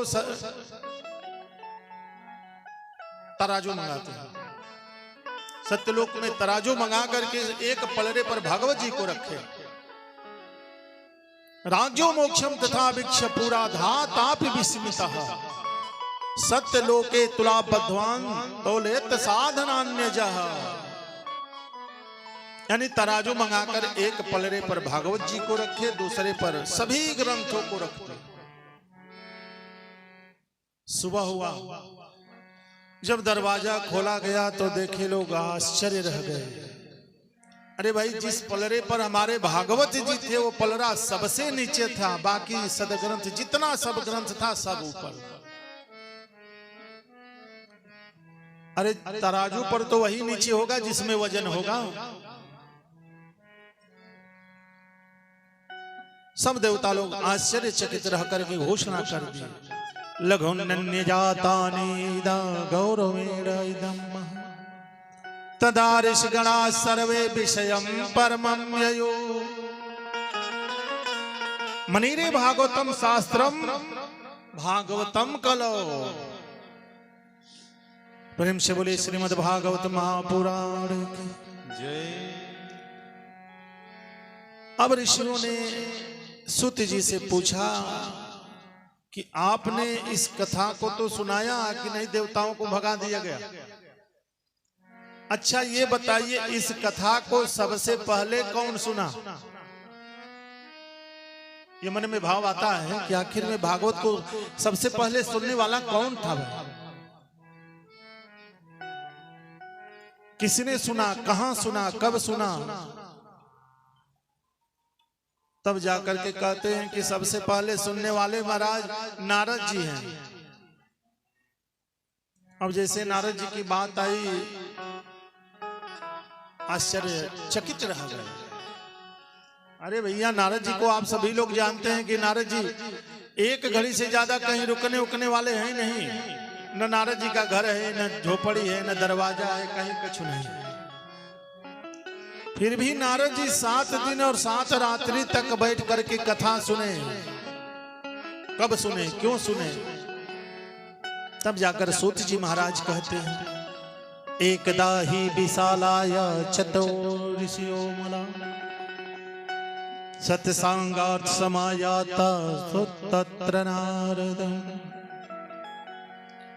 तराजू मंगाते हैं। सत्यलोक में तराजू मंगा करके एक पलड़े पर भागवत जी को रखे। राज्यो मोक्षम तथा भिक्ष पूरा धातापि विस्मितः सत्यलोके तुलाबद्ध्वान तौलेत साधनान्यजः। यानी तराजू मंगाकर एक पलड़े पर भागवत जी को रखे, दूसरे पर सभी ग्रंथों को रखते। सुबह हुआ, जब दरवाजा खोला गया तो देखे लोग आश्चर्य रह गए। अरे भाई, जिस पलड़े पर हमारे भागवत जी थे वो पलड़ा सबसे नीचे था, बाकी सदग्रंथ जितना सब ग्रंथ था सब ऊपर। अरे तराजू पर तो वही नीचे होगा जिसमें वजन होगा। सब देवता लोग आश्चर्यचकित रह करके घोषणा कर दी, लघुन्नन्य जातानि गौरवेण इदम् तदा ऋषिगणा सर्वे विषयं परमं ययो मनीरे भागवतम शास्त्रम भागवतम कलो। प्रेम से बोले श्रीमद् भागवत महापुराण की जय। अब ऋषियों ने सूत जी से पूछा कि आपने इस कथा को तो सुनाया कि नहीं, देवताओं को भगा दिया गया। अच्छा ये बताइए, इस कथा को सबसे पहले कौन सुना? ये मन में भाव आता है कि आखिर में भागवत को सबसे पहले सुनने वाला कौन था भाई? किसने सुना, कहां सुना, कब सुना? तब जाकर के कहते हैं कि सबसे पहले सुनने वाले महाराज नारद जी हैं। अब जैसे नारद जी की बात आई, आश्चर्यचकित रह गए। अरे भैया नारद जी को आप सभी लोग जानते हैं कि नारद जी एक घड़ी से ज्यादा कहीं रुकने उकने वाले हैं नहीं। न नारद जी का घर है, न झोपड़ी है, न दरवाजा है, कहीं कुछ नहीं। फिर भी नारद जी 7 दिन और 7 रात्रि तक बैठ करके कथा सुने। कब सुने, क्यों सुने? तब जाकर सूत जी महाराज कहते हैं, एकदा ही विशालाय चतुर्षियो मला सत्संगार्थ समायाता तत्र नारद।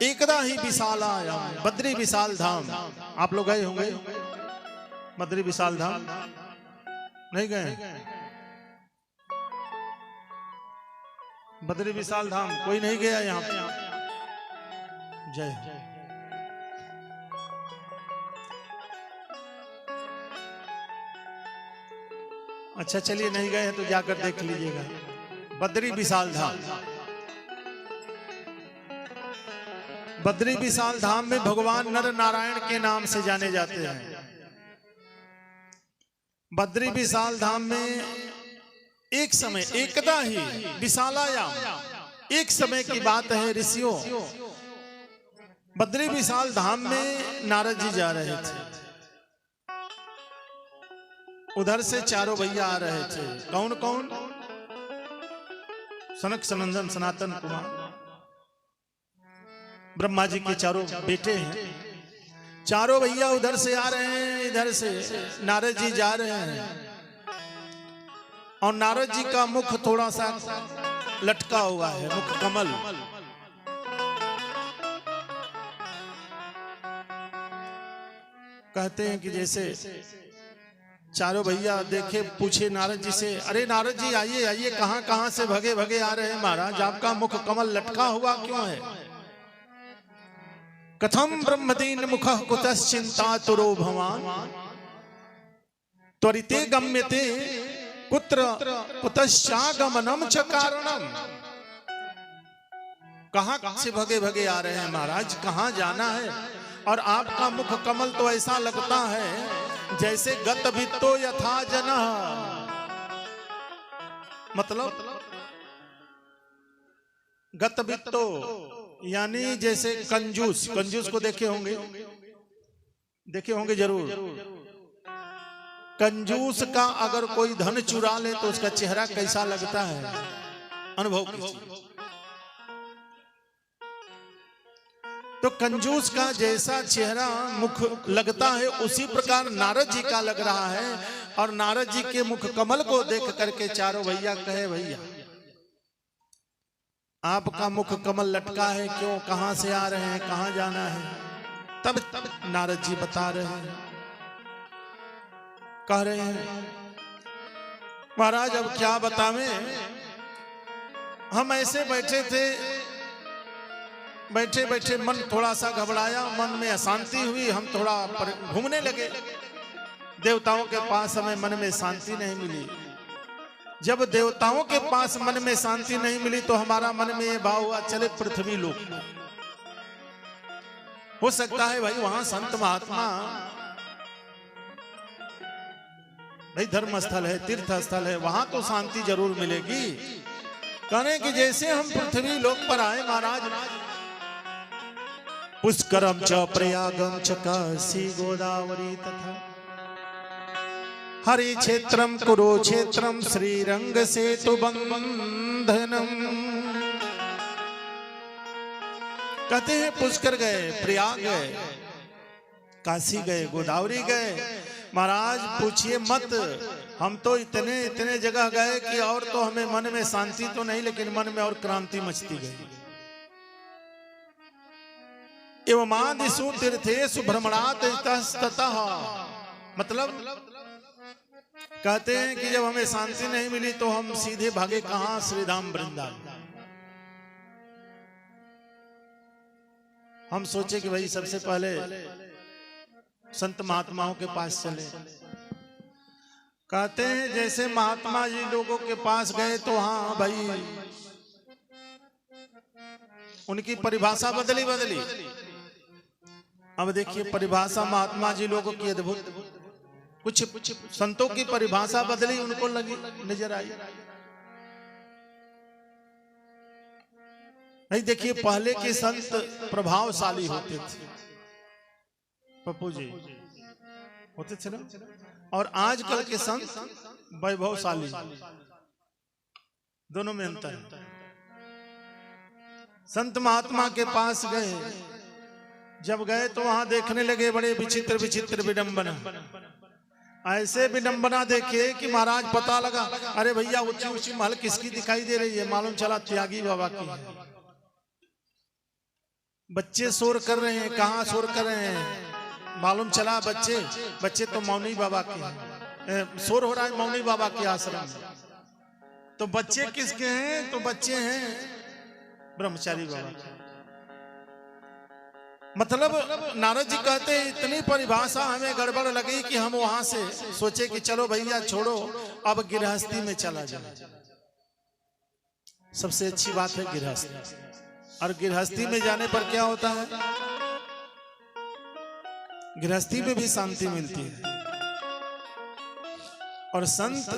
एकदा ही विशालाय, बद्री विशाल धाम। आप लोग गए होंगे बद्री विशाल धाम? नहीं गए? बद्री विशाल धाम कोई नहीं गया यहाँ पे? जय। अच्छा चलिए, नहीं गए हैं तो जाकर देख लीजिएगा बद्री विशाल धाम। बद्री विशाल धाम में भगवान नर नारायण के नाम से जाने जाते हैं। बद्री विशाल धाम में एक समय, एकदा ही विशालायाम, एक समय की बात है ऋषियों, बद्री विशाल धाम में नारद जी जा रहे थे। उधर से चारों भैया आ रहे थे। कौन कौन? सनक सनंदन सनातन कुमार, ब्रह्मा जी के चारों बेटे हैं। चारों भैया उधर से आ रहे हैं, इधर से नारद जी जा रहे हैं। और नारद जी का मुख थोड़ा सा लटका हुआ है, मुख कमल। कहते हैं कि जैसे चारों भैया देखे, पूछे नारद जी से, अरे नारद जी आइए आइए, कहां कहां से भगे भगे आ रहे हैं महाराज, आपका मुख कमल लटका हुआ क्यों है? कथम ब्रह्मदीन मुख कुतश्चिंतातुरो भवान त्वरिते गम्यते कुत्र कुतश्चागमनम च कारणम। कहां से भगे भगे आ रहे हैं महाराज, कहां जाना है? और आपका मुख कमल तो ऐसा लगता है जैसे गत भित्तो यथा जनः, मतलब गत भित्तो यानी जैसे कंजूस। कंजूस को देखे होंगे, देखे होंगे जरूर। कंजूस का अगर कोई धन चुरा ले तो उसका चेहरा कैसा लगता है, अनुभव कीजिए। तो कंजूस का जैसा चेहरा मुख लगता है, उसी प्रकार नारद जी का लग रहा है। और नारद जी के मुख कमल को देख करके चारों भैया कहे, भैया आपका मुख कमल लटका है क्यों, कहां से आ रहे हैं, कहां जाना है? तब नारद जी बता रहे हैं, कह रहे हैं, महाराज अब क्या बतावें, हम ऐसे बैठे थे, बैठे बैठे मन थोड़ा सा घबराया, मन में अशांति हुई, हम थोड़ा घूमने लगे। देवताओं के पास हमें मन में शांति नहीं मिली। जब देवताओं के पास मन में शांति नहीं मिली तो हमारा मन में ये भाव हुआ, चले पृथ्वी लोक। हो सकता है भाई वहां संत महात्मा, भाई धर्म स्थल है, तीर्थ स्थल है, वहां तो शांति जरूर मिलेगी। कहने कि जैसे हम पृथ्वी लोक पर आए महाराज, पुष्करम च प्रयागम च काशी गोदावरी तथा हरि क्षेत्रम कुरुक्षेत्रम श्रीरंग सेतु बंधनम। कहते हैं पुष्कर गए, प्रयाग गए, काशी गए, गोदावरी गए। महाराज पूछिए मत, हम तो इतने इतने जगह गए कि और तो हमें मन में शांति तो नहीं, लेकिन मन में और क्रांति मचती गई। एवमादिषु तीर्थेषु भ्रमणात् इतस्ततः, मतलब कहते हैं कि जब हमें शांति नहीं मिली तो हम सीधे भागे कहां, श्रीधाम वृंदावन। हम सोचे कि भाई सबसे पहले संत महात्माओं के पास चले। कहते हैं जैसे महात्मा जी लोगों के पास गए तो हाँ भाई उनकी परिभाषा बदली अब देखिए परिभाषा महात्मा जी लोगों की अद्भुत। कुछ संतों की परिभाषा बदली, उनको लगी नजर आई। नहीं, देखिए पहले के संत प्रभावशाली होते थे पप्पू जी, होते थे ना, और आजकल के संत वैभवशाली, दोनों में अंतर है। संत महात्मा के पास गए, जब गए तो वहां देखने लगे बड़े विचित्र विचित्र विडंबना, ऐसे विडंबना देखे कि महाराज पता लगा, अरे भैया ऊंची ऊंची महल किसकी दिखाई दे रही है, मालूम चला त्यागी बाबा की है। बच्चे शोर कर रहे हैं, कहाँ शोर कर रहे हैं, मालूम चला बच्चे तो मौनी बाबा के हैं, शोर हो रहा है मौनी बाबा के आश्रम में। तो बच्चे किसके हैं, तो बच्चे हैं ब्रह्मचारी बाबा के। मतलब नारद जी कहते हैं इतनी परिभाषा हमें गड़बड़ लगी कि हम वहां से सोचे कि चलो भैया छोड़ो, अब गृहस्थी में चला जाए। सबसे अच्छी बात है गृहस्थी, और गृहस्थी में जाने पर क्या होता है, गृहस्थी में भी शांति मिलती है। और संत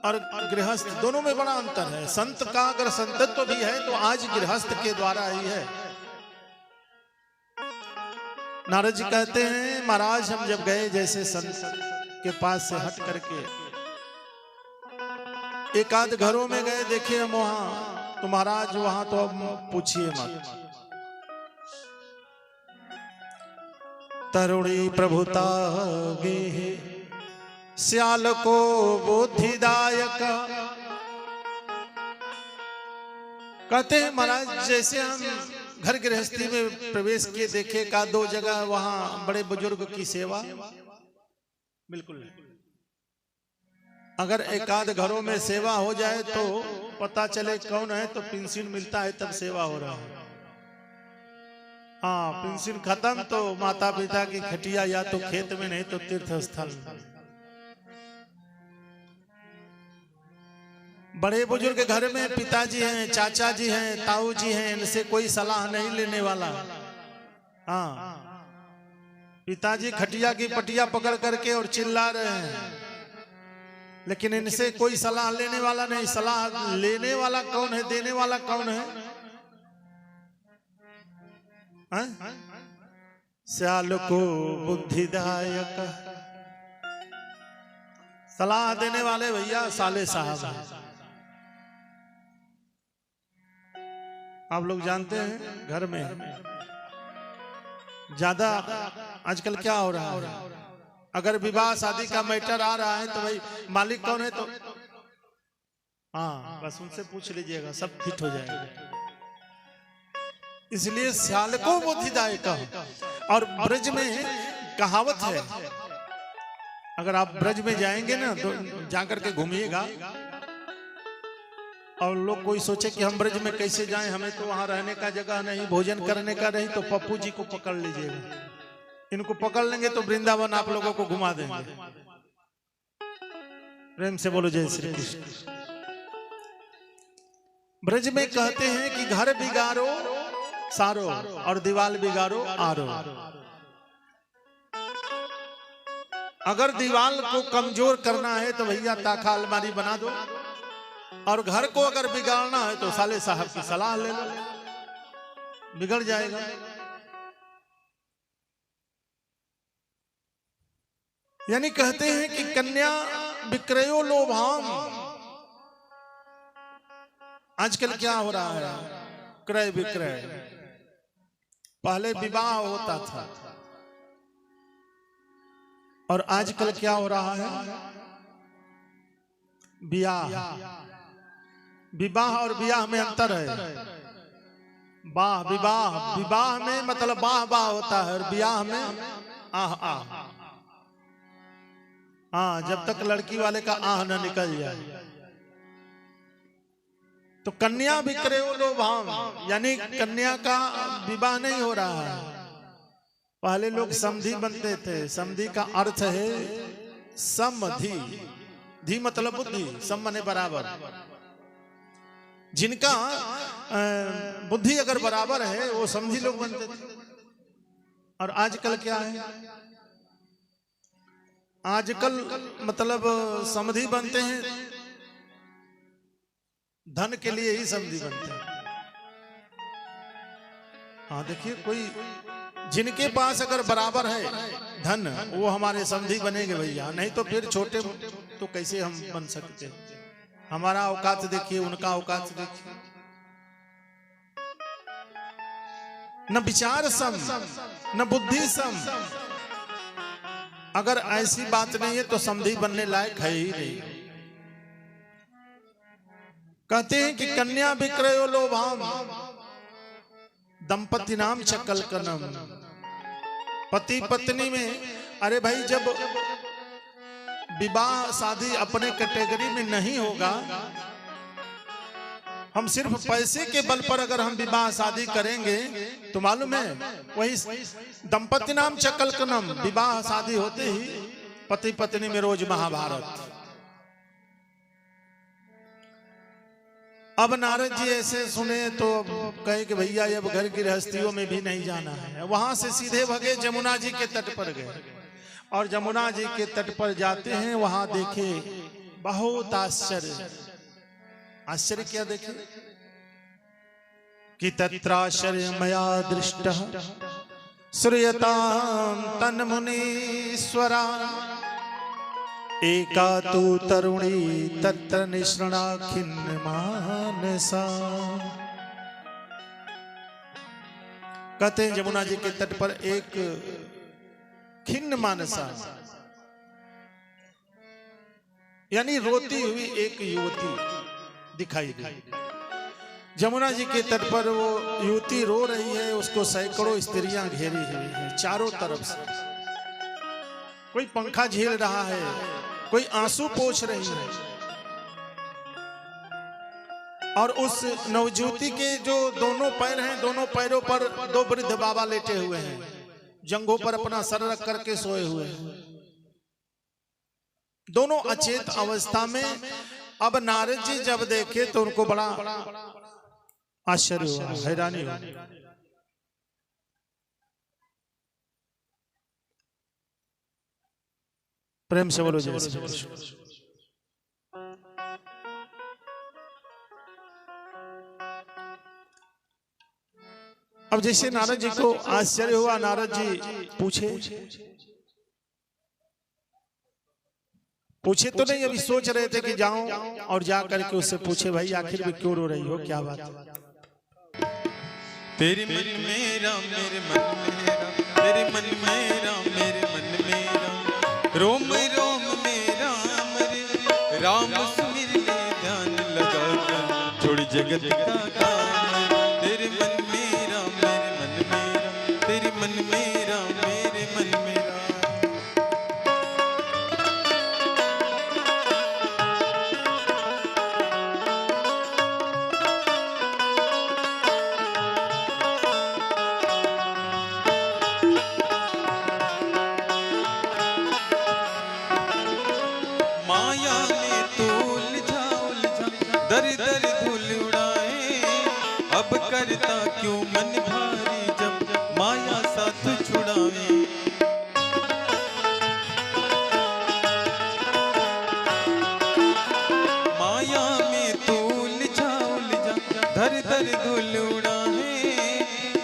और गृहस्थ दोनों में बड़ा अंतर है। संत का अगर संतत्व भी है तो आज गृहस्थ के द्वारा ही है। नारद जी कहते हैं महाराज हम जब गए जैसे संत के पास से हट करके एक आध घरों में गए, देखे हम वहां, तो महाराज वहां तो अब पूछिए मत। तरुणी प्रभुता गे श्याल को बुद्धिदायक। कहते हैं महाराज जैसे हम घर गृहस्थी में प्रवेश किए, देखे का दो जगह वहां बड़े बुजुर्ग की सेवा, बिल्कुल नहीं। अगर एकाध घरों में सेवा हो जाए तो पता चले कौन है, तो पेंशन मिलता है तब सेवा हो रहा है। हाँ, पेंशन खत्म तो माता पिता की खटिया या तो खेत में, नहीं तो तीर्थ स्थल। बड़े बुजुर्ग घर में पिताजी हैं, चाचा जी हैं, ताऊ जी हैं, इनसे कोई सलाह नहीं लेने वाला। हाँ, पिताजी खटिया की पटिया पकड़ करके और चिल्ला रहे हैं, लेकिन इनसे कोई सलाह लेने वाला नहीं। सलाह लेने वाला कौन है, देने वाला कौन है? श्याल को बुद्धिदायक। सलाह देने वाले भैया साले साहब। आप लोग जानते हैं घर में ज्यादा आजकल क्या हो रहा है, अगर विवाह शादी का मैटर आ रहा है तो भाई मालिक कौन है, तो हाँ बस उनसे पूछ लीजिएगा, सब फिट हो जाएगा। इसलिए श्याल को बुद्धिदायक। और ब्रज में कहावत है, अगर आप ब्रज में जाएंगे ना तो जाकर के घूमिएगा, और लोग कोई सोचे कि हम ब्रज में कैसे जाएं, हमें तो वहां रहने का जगह नहीं, भोजन करने का नहीं, तो पप्पू जी को पकड़ लीजिएगा। इनको पकड़ लेंगे तो वृंदावन आप लोगों को घुमा देंगे। प्रेम से बोलो जय श्री कृष्ण। ब्रज में कहते हैं कि घर बिगाड़ो सारो और दीवाल बिगाड़ो आरो। अगर दीवाल को कमजोर करना है तो भैया ताखा अलमारी बना दो, और घर को अगर बिगाड़ना है तो साले साहब की सलाह ले लो, बिगड़ जाएगा। यानी कहते हैं कि कन्या विक्रयो लोभाम। आजकल क्या हो रहा है, क्रय विक्रय। पहले विवाह होता था, और आजकल क्या हो रहा है, ब्याह। विवाह और ब्याह में अंतर है। वाह विवाह, विवाह में मतलब वाह वाह होता है, और ब्याह में आह आह। हाँ, जब तक लड़की वाले का आह न निकल जाए। तो कन्या विक्रयो लोभाम, यानी कन्या का विवाह नहीं हो रहा है। पहले लोग समधी बनते थे। समधी का अर्थ है समधि। धी मतलब बुद्धि, सम माने बराबर। जिनका बुद्धि अगर बराबर है वो समधी लोग बनते थे। और आजकल क्या है, आजकल मतलब समधी बनते हैं, धन के लिए ही समधी बनते हैं। हाँ देखिए, कोई जिनके पास अगर बराबर है धन, वो हमारे समधी बनेंगे भैया, नहीं तो फिर छोटे तो कैसे हम बन सकते हैं। हमारा औकात देखिए, उनका औकात देखिए, न विचार सम न बुद्धि सम। अगर ऐसी बात नहीं है तो समधी बनने लायक है ही नहीं। कहते हैं कि कन्या विक्रयो लोभाम दंपति नाम चकल कनम। पति पत्नी में, अरे भाई जब विवाह शादी अपने कैटेगरी में नहीं होगा, हम सिर्फ पैसे के बल पर अगर हम विवाह शादी करेंगे तो मालूम है वही दंपति नाम चकल कनम, विवाह शादी होते ही पति पत्नी में रोज महाभारत। अब नारद जी ऐसे सुने तो कहे कि भैया अब घर की गृहस्थियों में भी नहीं जाना है। वहां से सीधे भगे जमुना जी के तट पर गए, और जमुना जी के तट पर जाते हैं, वहां देखे बहुत आश्चर्य। आश्चर्य क्या देखे कि तत्राश्चर्य मया दृष्ट श्रूयतां तन्मुनीश्वरा एका तु तरुणी तत्र निष्णा खिन्न मानसा। कहते हैं जमुना जी के तट पर एक खिन्न मानसा यानी रोती हुई एक युवती दिखाई दी। जमुना जी के तट पर वो युवती रो रही है, उसको सैकड़ों स्त्रियां घेरी हुई हैं चारों तरफ से। कोई पंखा झेल रहा है, कोई आंसू पोंछ रही है, और उस नवजुवती के जो दोनों पैर हैं, दोनों पैरों पर दो वृद्ध बाबा लेटे हुए हैं, जंघों पर अपना सर रख करके सोए हुए हैं, दोनों अचेत अवस्था में। अब नारद जी जब देखे तो उनको बड़ा आश्चर्य हुआ, हैरानी हुआ। प्रेम से बोलो जय श्री कृष्ण। अब जैसे नारद जी को आश्चर्य हुआ, नारद जी पूछे तो नहीं, अभी सोच रहे थे कि जाऊं और जा करके उससे पूछे भाई आखिर में क्यों रो रही हो, क्या बात है। तेरे मन मेरा मेरे मन मेरा, तेरे मन मेरा मेरे मन मेरा, रोम रोम मेरा मरे राम सुमिर ले ध्यान लगा कर, छोड़ जगत का काम। तेरे मन मेरा मेरे मन मेरा, तेरे मन मेरा मेरे मन मेरा। माया में तू उलझा उलझा दर दर धूल उड़ाए, अब करता क्यों मन भारी जब माया साथ छुड़ावे। माया में तू उलझा उलझा दर दर धूल उड़ाए,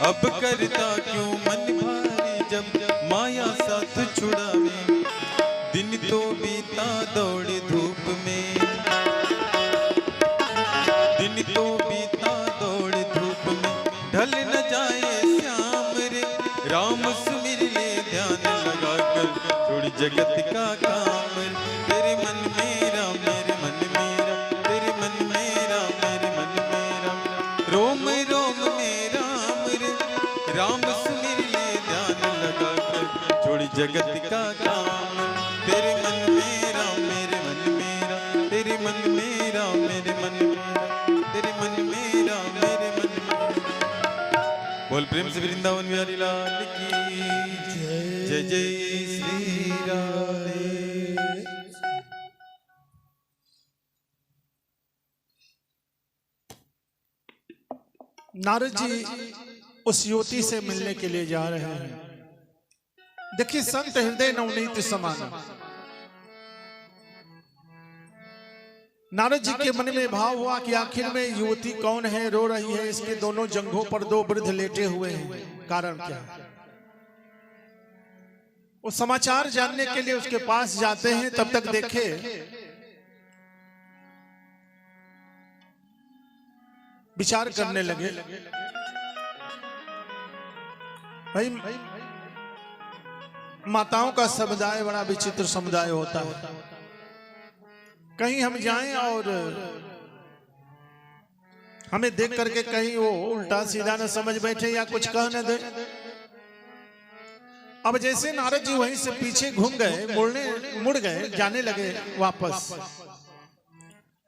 अब करता क्यों मन भारी जब माया साथ छुड़ावे। दिन तो बीता दौड़ धूप में, दिन तो बीता दौड़ धूप में, ढल न जाए श्याम रे राम सुमिर ले ध्यान लगा कर, छोड़ जगत का काम। तेरे मन मेरा मेरे मन मेरा, तेरे मन मेरा मेरे मन मेरा, रोम रोम मेरा रे राम सुमिर ले ध्यान लगा कर, छोड़ जगत का काम। तेरे मन मेरा मेरे मन मेरा, तेरे मन मेरा मेरे मन मेरा, तेरे मन मेरा मेरे मन मेरा। बोल प्रेम से वृंदावन बिहारी लाल की जय। जय श्री राधे। नारद जी उस युवती से मिलने के लिए जा रहे हैं। देखिए संत हृदय नवनीत समान, नारद जी के मन में भाव हुआ कि आखिर में युवती कौन है, रो रही है, इसके दोनों जंघों पर दो वृद्ध लेटे हुए हैं, कारण क्या है? वो समाचार जानने के लिए उसके पास जाते हैं। तब तक देखे विचार करने लगे, भाई माताओं का समुदाय बड़ा विचित्र समुदाय होता है। कहीं हम जाएं और हमें देख करके कहीं वो उल्टा सीधा न समझ बैठे या कुछ कह न दे। अब जैसे नारद जी वहीं से पीछे घूम गए, मुड़ गए, जाने लगे वापस,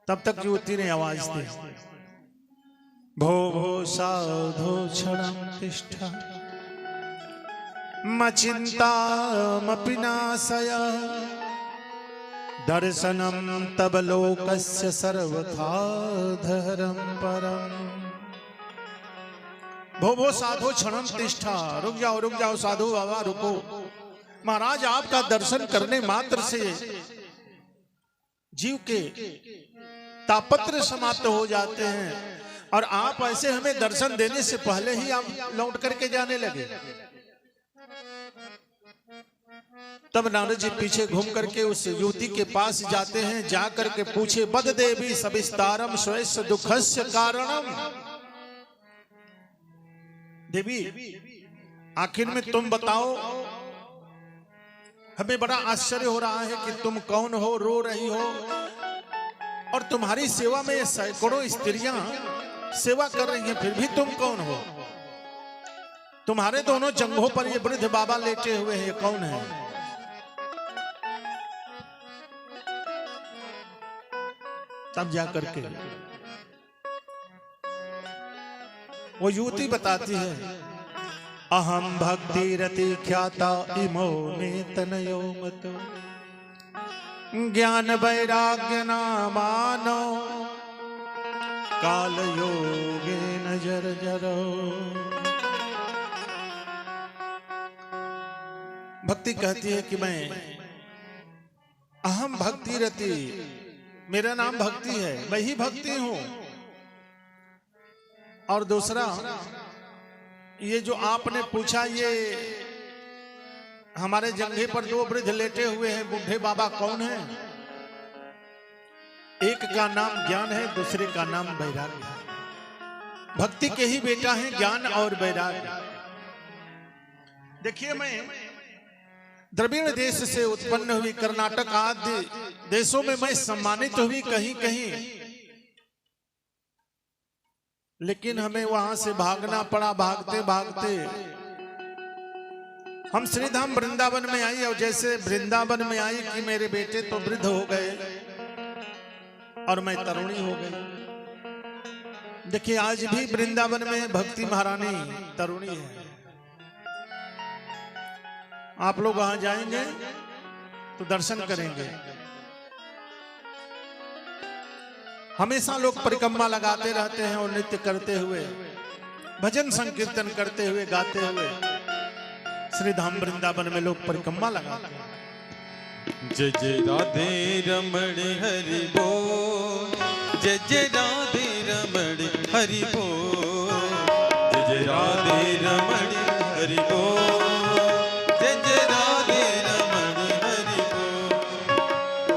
तब तक युवती ने आवाज दी, भो भो साधो क्षणं तिष्ठ मचिन्तामपि नाशय दर्शनम तब लोकस्य सर्वथा धरम परम। भो भो साधो क्षणम तिष्ठा, रुक जाओ साधु बाबा रुको। महाराज आपका दर्शन करने मात्र से जीव के तापत्र समाप्त हो जाते हैं और आप ऐसे हमें दर्शन देने से पहले ही आप लौट करके जाने लगे। तब नारद जी पीछे घूम करके उस युवती के पास जाते हैं, जा करके पूछे, बद देवी सविस्तारम स्वस्य दुखस्य कारणम। देवी आखिर में तुम बताओ, हमें बड़ा आश्चर्य हो रहा है कि तुम कौन हो, रो रही हो और तुम्हारी सेवा में सैकड़ों स्त्रियां सेवा कर रही हैं, फिर भी तुम कौन हो? तुम्हारे दोनों जंघों पर ये वृद्ध बाबा लेटे हुए हैं, ये कौन है? तब जाकर के वो युवती बताती है, अहम भक्ति रति ख्याता इमो में तनयो मत ज्ञान वैराग्य नामानो काल योगे नजर जरो। भक्ति कहती है कि मैं अहम भक्ति रति, मेरा नाम भक्ति है, मैं ही भक्ति हूं। और दूसरा, ये जो आपने पूछा, ये हमारे जंघे पर दो वृद्ध लेटे हुए हैं बूढ़े बाबा कौन है? एक का नाम ज्ञान है, दूसरे का नाम वैराग्य है। भक्ति के ही बेटा है ज्ञान और वैराग्य। देखिए, मैं द्रविड़ देश से उत्पन्न हुई, कर्नाटक आदि देशों में मैं सम्मानित हुई कहीं कहीं, लेकिन हमें वहां से भागना पड़ा। भागते भागते हम श्रीधाम वृंदावन में आई, और जैसे वृंदावन में आई कि मेरे बेटे तो वृद्ध हो गए और मैं तरुणी हो गई। देखिए, आज भी वृंदावन में भक्ति महारानी तरुणी है। आप लोग वहां जाएंगे तो दर्शन करेंगे। हमेशा लोग परिक्रमा लगाते रहते हैं और नृत्य करते हुए, भजन संकीर्तन करते हुए, गाते हुए श्री धाम वृंदावन में लोग परिक्रमा लगाते हैं। जय जय राधे रमण हरि बोल, जय जय राधे रमण हरि बोल, जय जय राधे रमण हरि बोल, जय जय राधे रमण हरि बोल,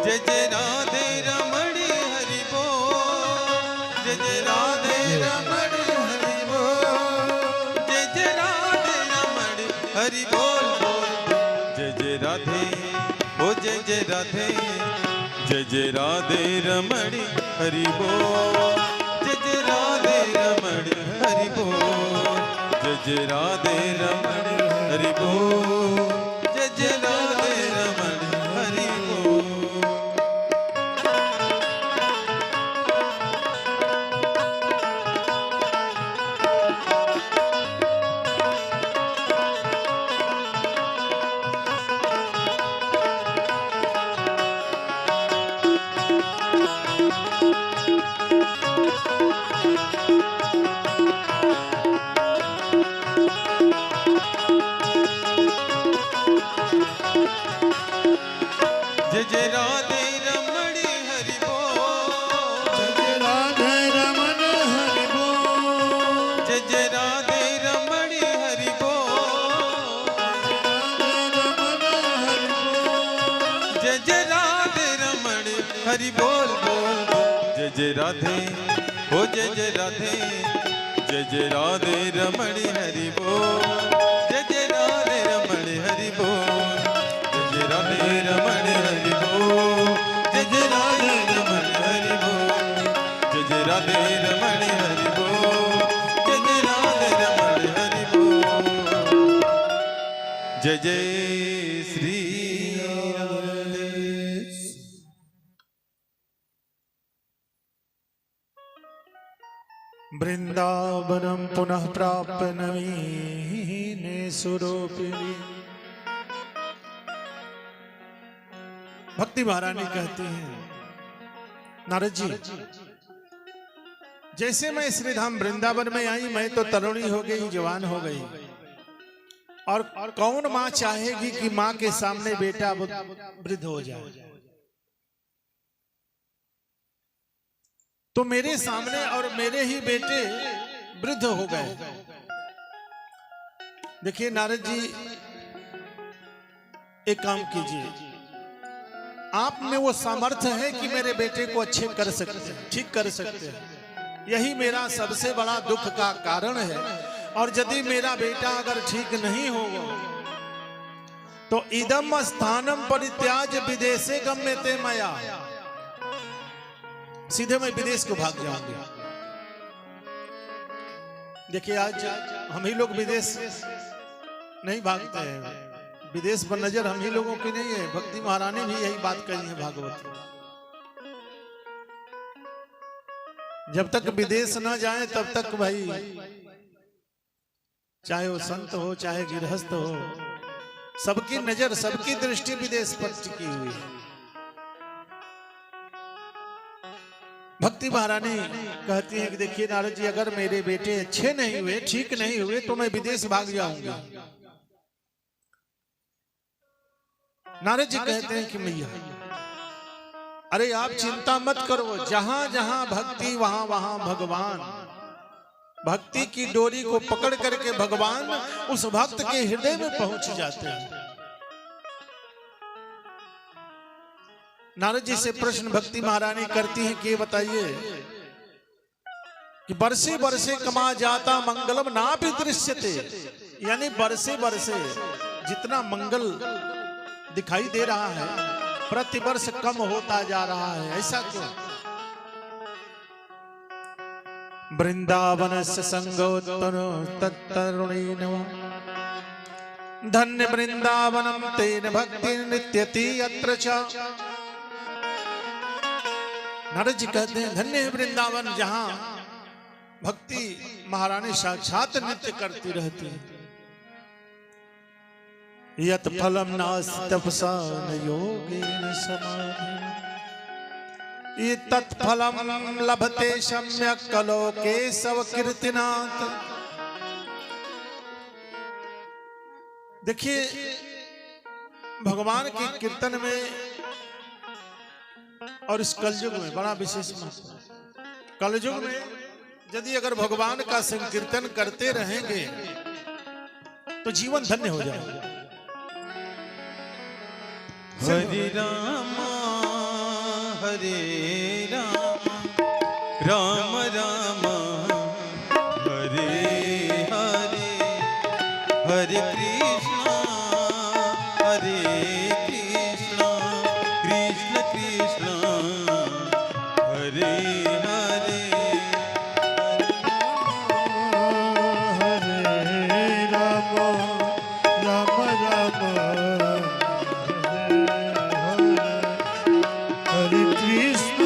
जय जय राधे रमण हरि बोल, जय जय राधे रमण हरि बोल, जय जय राधे रमण हरि बोल बोल, जय जय राधे, ओ जय जय राधे, जय जय राधे रमण हरि बोल, जय जय राधे रमण हरि बोल, जय जय राधे रमण हरि बोल, जय जय राधे रमण हरि बोल। राधे हो जय जय राधे, जय जय राधे रमण हरि बोल, जय जय राधे रमण हरि बोल, जय जय राधे रमण हरि बोल, जय जय राधे रमण हरि बोल, जय जय राधे रमण हरि बोल, जय जय राधे रमण हरि बोल, जय जय श्री राधे। वृंदावनम पुनः प्राप्य नवीने सुरोपिणी। भक्ति महारानी कहती हैं, नारद जी, जैसे मैं श्रीधाम वृंदावन में आई, मैं तो तरुणी हो गई, जवान हो गई, और कौन माँ चाहेगी कि माँ के सामने बेटा वृद्ध हो जाए। तो मेरे सामने और मेरे ही बेटे वृद्ध हो गए। देखिए नारद जी, एक काम कीजिए, आप में वो सामर्थ्य है कि मेरे बेटे को अच्छे कर सकते हैं, ठीक कर सकते हैं। यही मेरा सबसे बड़ा दुख का कारण है। और यदि मेरा बेटा अगर ठीक नहीं होगा तो इदम स्थानम परित्याज विदेशे गम्यते मया, सीधे मैं विदेश को भाग जाऊंगी। देखिए आज हम ही लोग विदेश नहीं भागते हैं, विदेश पर नजर हम ही लोगों की नहीं है। भक्ति महारानी भी यही बात कही है भागवत में, जब तक विदेश न जाए तब तक भाई, चाहे वो संत हो चाहे गृहस्थ हो, सबकी नजर सबकी दृष्टि विदेश पर टिकी हुई है। भक्ति महारानी कहती है कि देखिए नारद जी, अगर मेरे बेटे अच्छे नहीं हुए, ठीक नहीं हुए, तो मैं विदेश भाग जाऊंगा। नारद जी कहते हैं कि मैया, अरे आप चिंता मत करो, जहां जहां भक्ति वहां वहां भगवान। भक्ति की डोरी को पकड़ करके भगवान उस भक्त के हृदय में पहुंच जाते हैं। नारद जी से प्रश्न भक्ति महारानी करती हैं कि ये बताइए कि बरसे बरसे कमा जाता मंगलम ना भी दृश्यते, यानी बरसे बरसे जितना मंगल दिखाई दे रहा है प्रति वर्ष कम होता जा रहा है, ऐसा क्यों? वृंदावन से संगोत्तर तत्तरुणीन धन्य वृंदावनम तेन भक्ति नित्यति अत्र च। नारद जी कहते हैं, धन्य है वृंदावन, जहां भक्ति महारानी साक्षात नृत्य करती रहती है। यत फलम नास्ति तपसा न योगेन समाधि, ये तत्फलम लभते सम्यक कलो केशव कीर्तिनाथ। देखिए भगवान के कीर्तन में और इस कलयुग में बड़ा विशेष महत्व। कलयुग में यदि अगर भगवान का संकीर्तन करते रहेंगे तो जीवन धन्य हो जाएगा। हरे राम हरे राम, राम राम हरे हरे, हरे कृष्णा हरे कृष्णा, कृष्ण कृष्णा हरे हरे, हरे राम राम राम हरे कृष्ण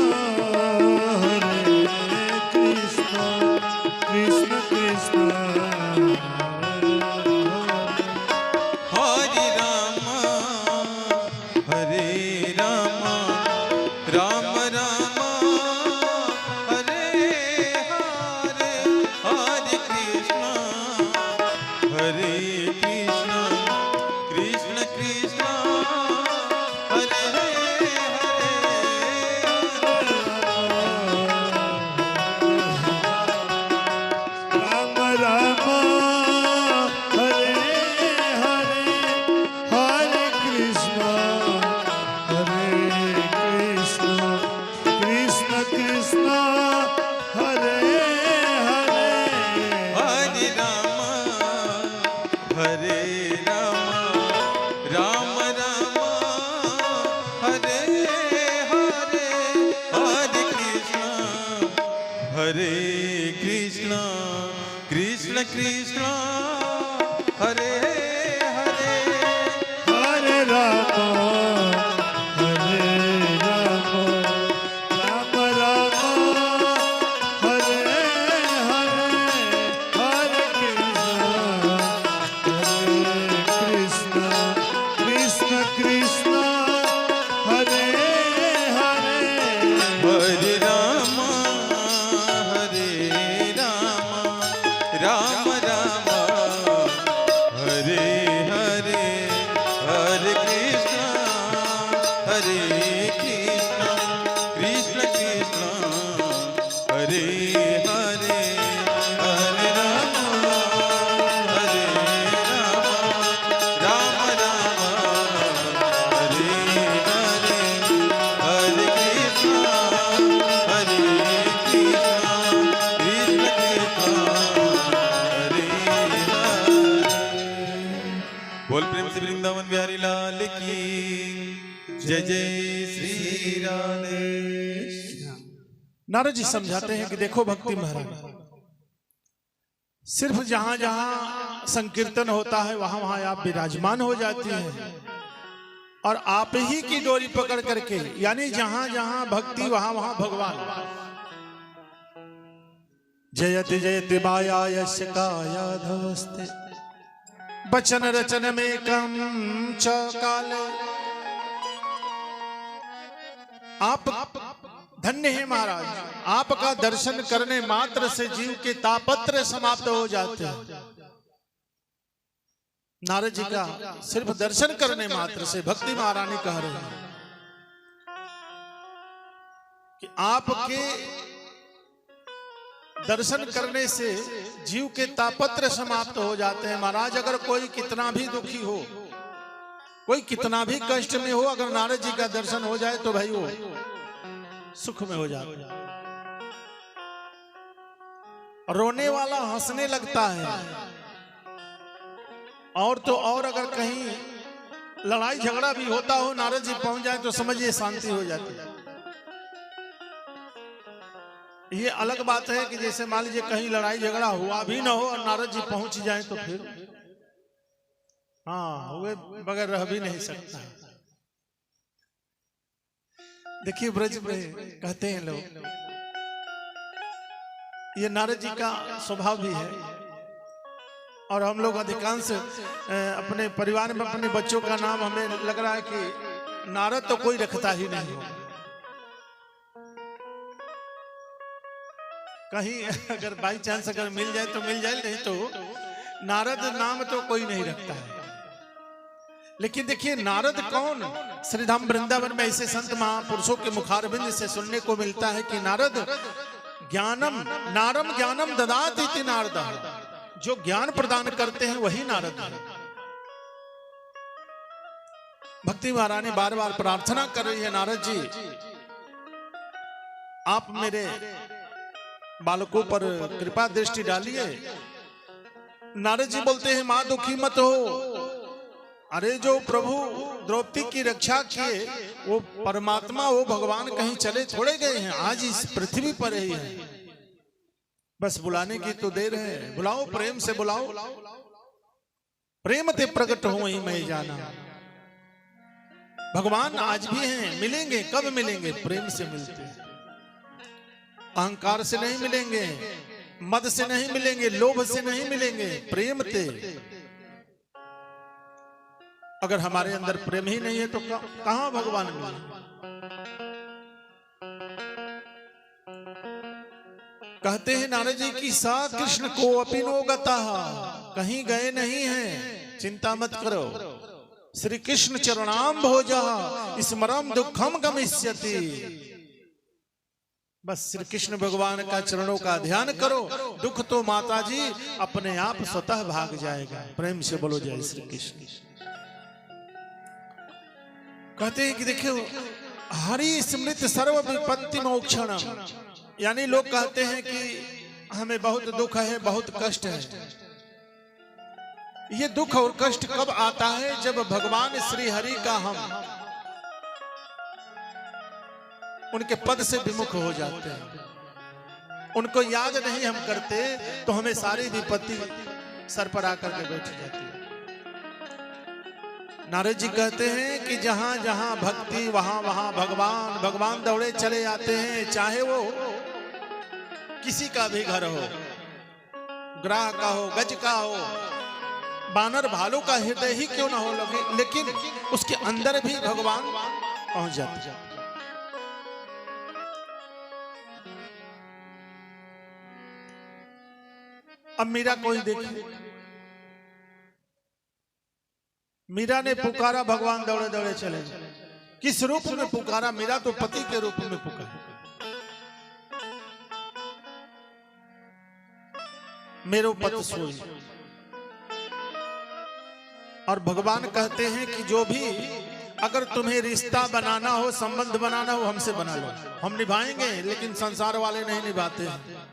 हरे कृष्णा कृष्ण कृष्ण हरे हरे हरे राम हरे राम राम राम हरे हरे हरे कृष्ण कृष्ण कृष्ण हरे हरे हरे राम राम राम हरे हरे हरे कृष्ण कृष्ण कृष्ण हरे हरे हरे राम राम राम हरे हरे हरे कृष्ण कृष्ण कृष्ण हरे हरे। बोल प्रेम से वृंदावन बिहारी लाल की जय जय श्री राधे। नारद जी समझाते हैं कि देखो भक्ति महाराज, सिर्फ जहां जहां संकीर्तन होता है वहां वहां आप विराजमान हो जाती हैं और आप ही की डोरी पकड़ करके, यानी जहां जहां भक्ति वहां वहां भगवान। जयति जयति माया यस्य कायाधवस्ते वचन रचन में कम च काले। आप धन्य है महाराज, आपका दर्शन करने मात्र से जीव के तापत्र समाप्त हो जाते हैं। नारद जी का सिर्फ दर्शन करने मात्र से भक्ति महारानी कह रहे हैं कि आपके दर्शन करने से जीव के तापत्र समाप्त हो जाते हैं। महाराज अगर कोई कितना भी दुखी हो, कोई कितना भी कष्ट में हो, अगर नारद जी का दर्शन हो जाए तो भाई वो सुख में हो जाता है। रोने वाला हंसने लगता है, और तो और अगर कहीं लड़ाई झगड़ा भी होता हो, नारद जी पहुंच जाए तो समझिए शांति हो जाती है। ये अलग बात है कि जैसे मान लीजिए कहीं लड़ाई झगड़ा हुआ भी ना हो और नारद जी पहुंच जाए तो फिर हाँ, हुए बगैर रह भी नहीं सकता। देखिए ब्रज में कहते हैं लोग, ये नारद जी का स्वभाव भी है। और हम लोग अधिकांश अपने परिवार में अपने बच्चों का नाम हमें लग रहा है कि नारद तो कोई रखता ही नहीं हो। कहीं अगर बाई चांस अगर मिल जाए तो मिल जाए, नहीं तो नारद नाम तो कोई नहीं रखता है। लेकिन देखिए नारद कौन, श्रीधाम वृंदावन में ऐसे संत महापुरुषों के मुखारबिंद से सुनने को मिलता है कि नारद ज्ञानम नारम ज्ञानम ददाति इति नारद, जो ज्ञान प्रदान करते हैं वही नारद है। भक्ति महारानी बार बार प्रार्थना कर रही है, नारद जी आप मेरे बालकों पर कृपा दृष्टि डालिए। नारद जी बोलते हैं मां दुखी मत हो, अरे जो प्रभु द्रौपदी की रक्षा किए वो परमात्मा, वो भगवान कहीं चले थोड़े गए हैं, आज इस पृथ्वी पर ही है। बस बुलाने की तो देर है, बुलाओ, प्रेम से बुलाओ, प्रेम ते प्रकट हो वही मैं जाना। भगवान आज भी हैं, मिलेंगे, कब मिलेंगे? प्रेम से मिलते हैं। अहंकार से नहीं मिलेंगे, मद से नहीं मिलेंगे, लोभ से नहीं मिलेंगे, प्रेम ते। अगर हमारे अंदर प्रेम ही नहीं है तो कहां भगवान मिले? कहते हैं नारद जी की सा कृष्ण को अपिनो गता, कहीं गए नहीं हैं, चिंता मत करो। श्री कृष्ण चरणाम भोजा स्मरम दुखम गमिष्यति। बस श्री कृष्ण भगवान का चरणों का ध्यान करो, दुख तो माता जी अपने आप स्वतः भाग जाएगा। प्रेम से बोलो जय श्री कृष्ण। कहते हैं कि देखो हरि स्मृत सर्व विपत्ति मोक्षण, यानी लोग कहते हैं कि हमें बहुत दुख है, बहुत कष्ट है। ये दुख और कष्ट कब आता है? जब भगवान श्री हरि का हम उनके पद से विमुख हो जाते हैं। उनको याद नहीं हम करते तो हमें सारी विपत्ति सर पर आकर के बैठ जाती है। नारद जी कहते हैं कि जहां जहां भक्ति वहां वहां भगवान, भगवान दौड़े चले आते हैं। चाहे वो किसी का भी घर हो, ग्राह का हो, गज का हो, बानर भालू का हृदय ही क्यों ना हो लगे, लेकिन उसके अंदर भी भगवान पहुंच जाते हैं। अब मीरा कोई देखे, मीरा ने पुकारा, भगवान दौड़े दौड़े चले। किस रूप में पुकारा? मीरा तो पति के रूप में पुकारा, मेरो पति सोई। और भगवान कहते हैं कि जो भी अगर तुम्हें रिश्ता बनाना हो, संबंध बनाना हो, हमसे बना लो, हम निभाएंगे। लेकिन संसार वाले नहीं निभाते हैं।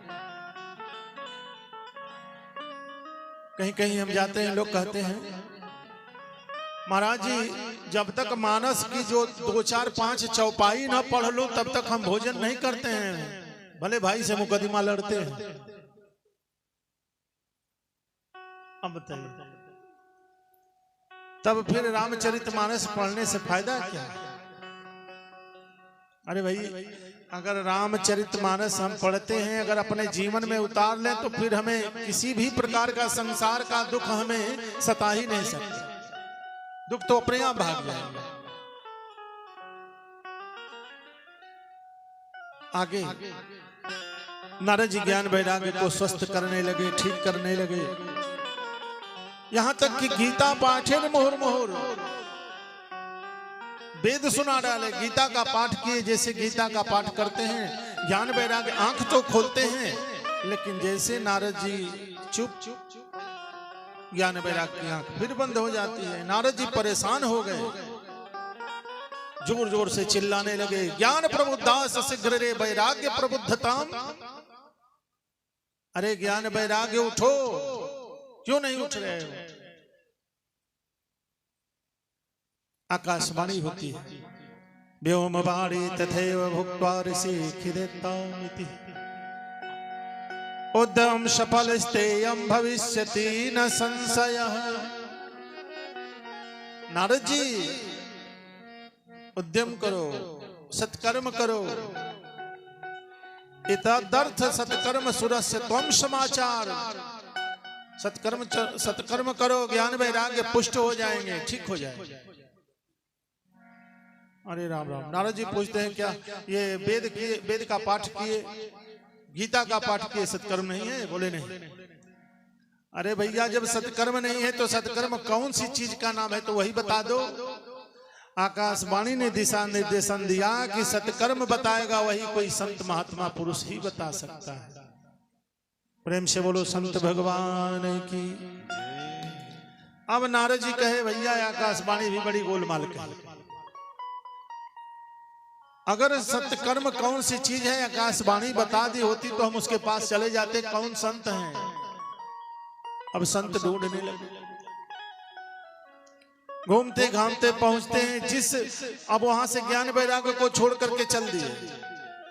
कहीं कहीं हम जाते हैं, लोग कहते हैं महाराज जी जब तक मानस की जो 2, 4, 5 चौपाई ना पढ़ लो तब तक हम भोजन नहीं करते हैं। भले भाई से मुकदमा लड़ते हैं। अब बताइए, तब फिर रामचरितमानस पढ़ने से फायदा क्या? अरे भाई, अगर रामचरितमानस हम पढ़ते हैं, अगर अपने जीवन में उतार लें तो फिर हमें किसी भी प्रकार का संसार का दुख हमें सता ही नहीं सकता। दुख तो अपने आप भाग जाएगा। आगे नारद जी ज्ञान वैराग्य को स्वस्थ करने लगे, ठीक करने लगे। यहां तक कि गीता पाठेन मुहुर मुहुर, वेद सुना डाले। गीता का पाठ किए, जैसे गीता का पाठ करते हैं, ज्ञान वैराग्य आंख तो खोलते हैं, लेकिन जैसे नारद जी चुप, ज्ञान वैराग्य की आंख फिर बंद हो जाती है। नारद जी परेशान हो गए, जोर जोर से चिल्लाने लगे, ज्ञान प्रबुद्धास शीघ्र रे वैराग्य प्रबुद्धताम। अरे ज्ञान वैराग्य उठो, क्यों नहीं उठ रहे हो? आकाशवाणी होती है, व्योमवाणी तथैव भुक्त्वा ऋषिखिदेतामिति। उद्यम सफल स्तेयम भविष्यति न संशयः। नारद जी उद्यम करो, सत्कर्म करो। इतदर्थ सत्कर्म सुरस्य त्वम समाचार। सत्कर्म करो, ज्ञान वैराग्य पुष्ट हो जाएंगे, ठीक हो जाएंगे। अरे राम राम। नारद जी पूछते हैं क्या ये वेद का पाठ किए, गीता का पाठ किए, सत्कर्म नहीं है? बोले नहीं। अरे भैया, जब सत्कर्म नहीं है तो सत्कर्म कौन सी चीज का नाम है तो वही बता दो। आकाशवाणी ने दिशा निर्देशन दिया कि सत्कर्म बताएगा वही कोई संत महात्मा पुरुष ही बता सकता है। प्रेम से बोलो संत भगवान की। अब नारद जी कहे भैया आकाशवाणी भी बड़ी गोलमाल की। अगर सत्कर्म कौन सी चीज है आकाशवाणी बता दी होती तो हम उसके पास चले जाते, कौन संत हैं। अब संत ढूंढने लगे, घूमते घामते पहुंचते हैं जिस, अब वहां से ज्ञान वैराग्य को छोड़ करके चल दिए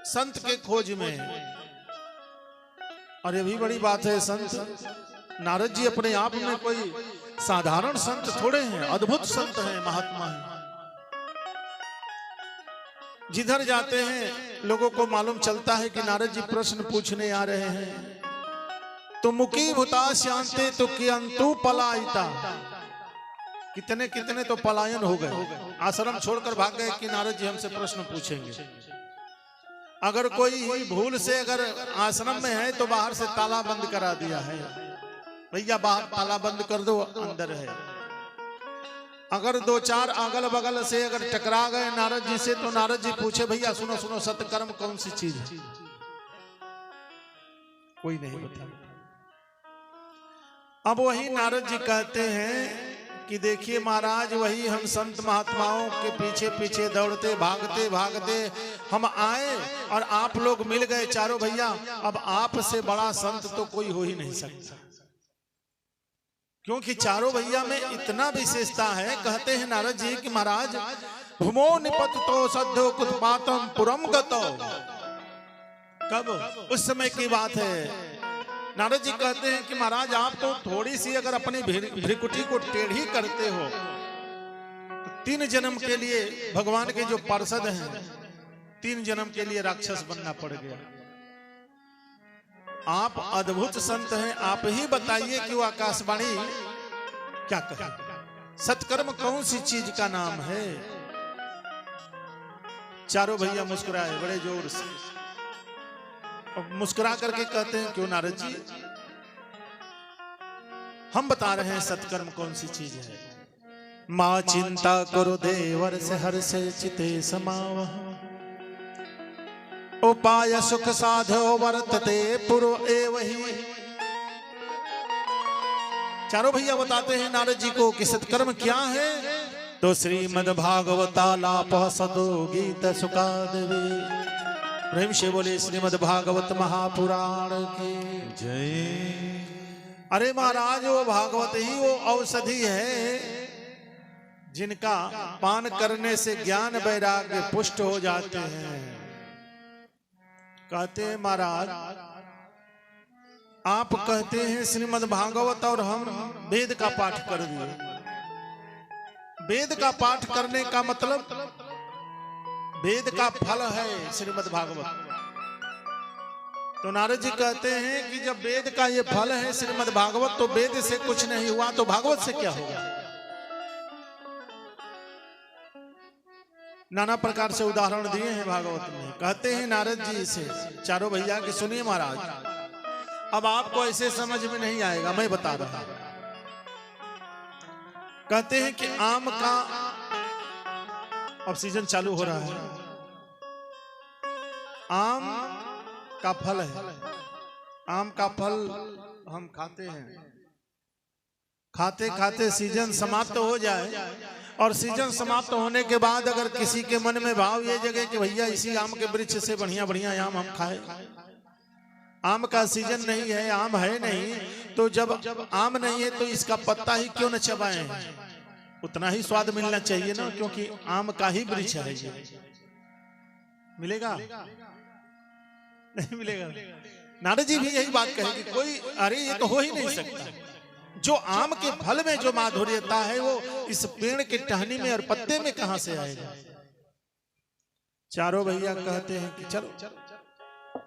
संत के खोज में। और ये भी बड़ी बात है, संत नारद जी अपने आप में कोई साधारण संत थोड़े हैं, अद्भुत संत हैं, महात्मा हैं। जिधर जाते हैं लोगों को मालूम चलता है कि नारद जी प्रश्न पूछने आ रहे हैं। तो मुकी भूता शांते तो किंतु पलायिता। कितने कितने तो पलायन हो गए, आश्रम छोड़कर भाग गए कि नारद जी हमसे प्रश्न पूछेंगे। अगर कोई भूल से अगर आश्रम में है तो बाहर से ताला बंद करा दिया है, भैया बाहर ताला बंद कर दो, अंदर है। अगर 2-4 अगल बगल से अगर टकरा गए नारद जी से तो नारद जी पूछे भैया सुनो सुनो, सत्कर्म कौन सी चीज है? कोई नहीं बता। अब वही नारद जी कहते हैं कि देखिए महाराज, वही हम संत महात्माओं के पीछे पीछे दौड़ते भागते भागते हम आए और आप लोग मिल गए चारों भैया। अब आप से बड़ा संत तो कोई हो ही नहीं सकता, क्योंकि चारों भैया में इतना विशेषता है। कहते हैं नारद जी कि महाराज भूमो निपत तो सद्धो कुतपातम पुरम गतो। कब? उस समय की बात है। नारद जी कहते हैं कि महाराज आप तो थोड़ी सी अगर अपनी भ्रिकुटी को टेढ़ी करते हो तो 3 जन्म के लिए भगवान के जो पार्षद हैं 3 जन्म के लिए राक्षस बनना पड़ गया। आप अद्भुत संत हैं, आप ही बताइए कि वो आकाशवाणी क्या कहे। सत्कर्म कौन सी चीज का नाम है? चारों भैया मुस्कुराए बड़े जोर से और मुस्कुरा करके कहते हैं क्यों नारद जी, हम बता रहे हैं सत्कर्म कौन सी चीज है। मां चिंता करो देवर से हर से चिते समावह, उपाय सुख साधो वर्तते पुरो एवहि। चारों भैया बताते हैं नारद जी को कि सत्कर्म क्या है। तो श्रीमद् भागवतालाप सदो गीत सुखादेवी। प्रेम से बोले श्रीमद् भागवत महापुराण की जय। अरे महाराज वो भागवत ही वो औषधि है जिनका पान करने से ज्ञान वैराग्य पुष्ट हो जाते हैं। कहते हैं महाराज आप कहते हैं श्रीमद् भागवत और हम वेद का पाठ कर दिए। वेद का पाठ करने का मतलब वेद का फल है श्रीमद् भागवत। तो नारद जी कहते हैं कि जब वेद का ये फल है श्रीमद् भागवत तो वेद से कुछ नहीं हुआ तो भागवत से क्या होगा। नाना प्रकार से उदाहरण दिए हैं भागवत में। कहते हैं नारद जी से चारों भैया कि सुनिए महाराज, अब आपको ऐसे समझ में नहीं आएगा, मैं बता रहा हूं। कहते हैं कि आम का अब सीजन चालू हो रहा है, आम का फल है। आम का फल हम खाते हैं, खाते खाते सीजन समाप्त हो जाए और सीजन समाप्त होने के बाद अगर किसी के मन में भाव ये जगे कि भैया इसी आम के वृक्ष से बढ़िया बढ़िया आम हम खाए, आम का सीजन नहीं है, आम है नहीं, तो जब आम नहीं है तो इसका पत्ता ही क्यों न चबाएं, उतना ही स्वाद मिलना चाहिए ना, क्योंकि आम का ही वृक्ष है ये। मिलेगा नहीं मिलेगा। नारद जी भी यही बात कहेगी, कोई अरे ये तो हो ही नहीं सकता। जो आम के फल में जो माधुर्यता है वो इस पेड़ के टहनी में और पत्ते में कहां से आएगा। चारों भैया कहते हैं कि चलो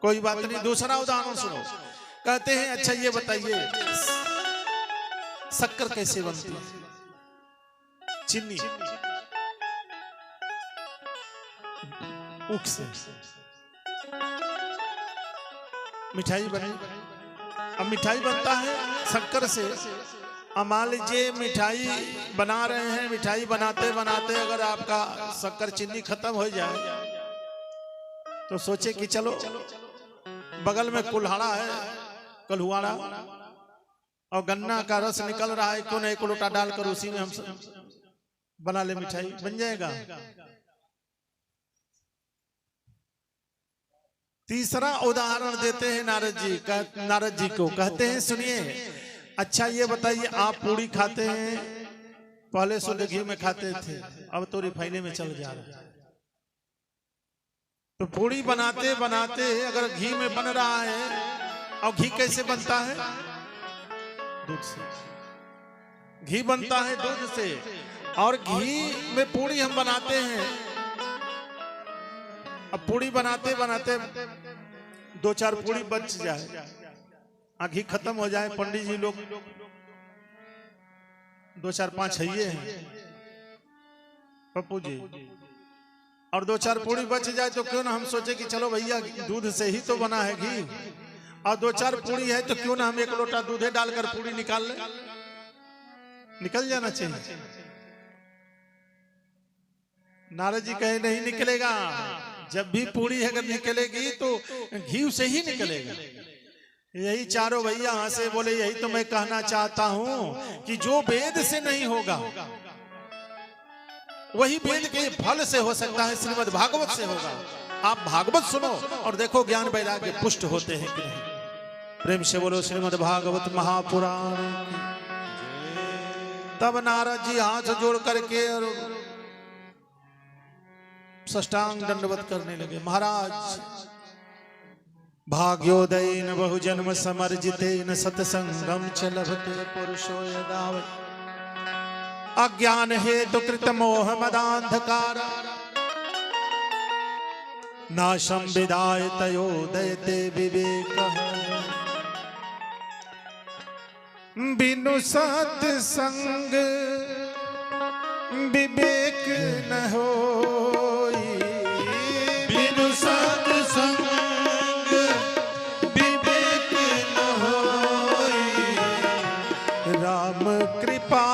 कोई बात नहीं, दूसरा उदाहरण सुनो। कहते हैं अच्छा ये बताइए शक्कर कैसे बनती है। चीनी ऊख से मिठाई बनी, अब मिठाई बनता है शक्कर से। अब मान लीजिए मिठाई बना रहे हैं, मिठाई बनाते बनाते अगर आपका शक्कर चीनी खत्म हो जाए तो सोचे कि चलो बगल में कुल्हाड़ा है, कलहुआड़ा, और गन्ना का रस निकल रहा है, क्यों नहीं एक लोटा डालकर उसी में हम बना ले, मिठाई बन जाएगा। तीसरा उदाहरण देते हैं नारद जी को। कहते हैं सुनिए अच्छा ये बताइए आप पूड़ी खाते हैं, पहले शुद्ध घी में खाते थे, अब तो रिफाइने में चल जा रहा है। तो पूड़ी बनाते बनाते अगर घी में बन रहा है, और घी कैसे बनता है? दूध से। घी बनता है दूध से, और घी में पूड़ी हम बनाते हैं। अब पूड़ी बनाते बनाते 2-4 पूड़ी बच जाए, घी खत्म हो जाए, पंडित जी लोग 2-4-5 हैं पप्पू जी, और 2-4 पूड़ी बच जाए तो क्यों ना हम सोचे कि चलो भैया दूध से ही तो बना है घी, और 2-4 पूड़ी है तो क्यों ना हम 1 लोटा दूधे डालकर पूड़ी निकाल ले, निकल जाना चाहिए। नारद जी कहे नहीं निकलेगा, जब भी पूड़ी अगर निकलेगी तो घी से ही निकलेगा। यही चारों भैया हंसे बोले यही तो मैं कहना चाहता हूं कि जो वेद से नहीं होगा वही वेद के फल से हो सकता है, श्रीमद् भागवत से होगा। आप भागवत सुनो और देखो ज्ञान वैराग्य पुष्ट होते हैं कि नहीं। प्रेम से बोलो श्रीमद् भागवत महापुराण। तब नारद जी हाथ जोड़ करके और साष्टांग दंडवत करने लगे। महाराज भाग्योदयेन बहुजन्म समर्जितेन सत्संगम च लभते पुरुषो यदा वै अज्ञान हेतु कृत मोह मदांधकार नाशं विदाय तयोदयते विवेकः बिनु सत्संग विवेक न होई बिनु सत्संग विवेक न होई राम कृपा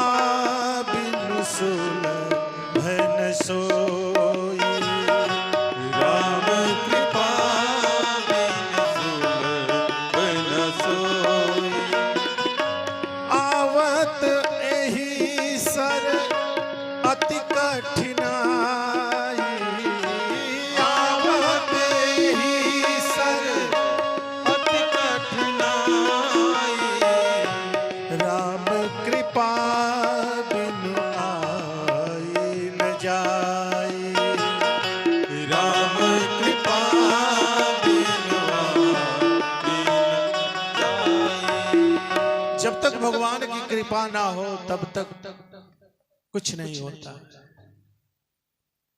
बिनु सुलभ न सोई राम कृपा बिनु सुलभ न सोई आवत एही सर अति कठिनाई आवत एही सर अति कठिनाई राम कृपा बिनु आई न जाई राम कृपा बिनु आई न जाई जब तक भगवान की कृपा ना हो तब तक कुछ नहीं होता।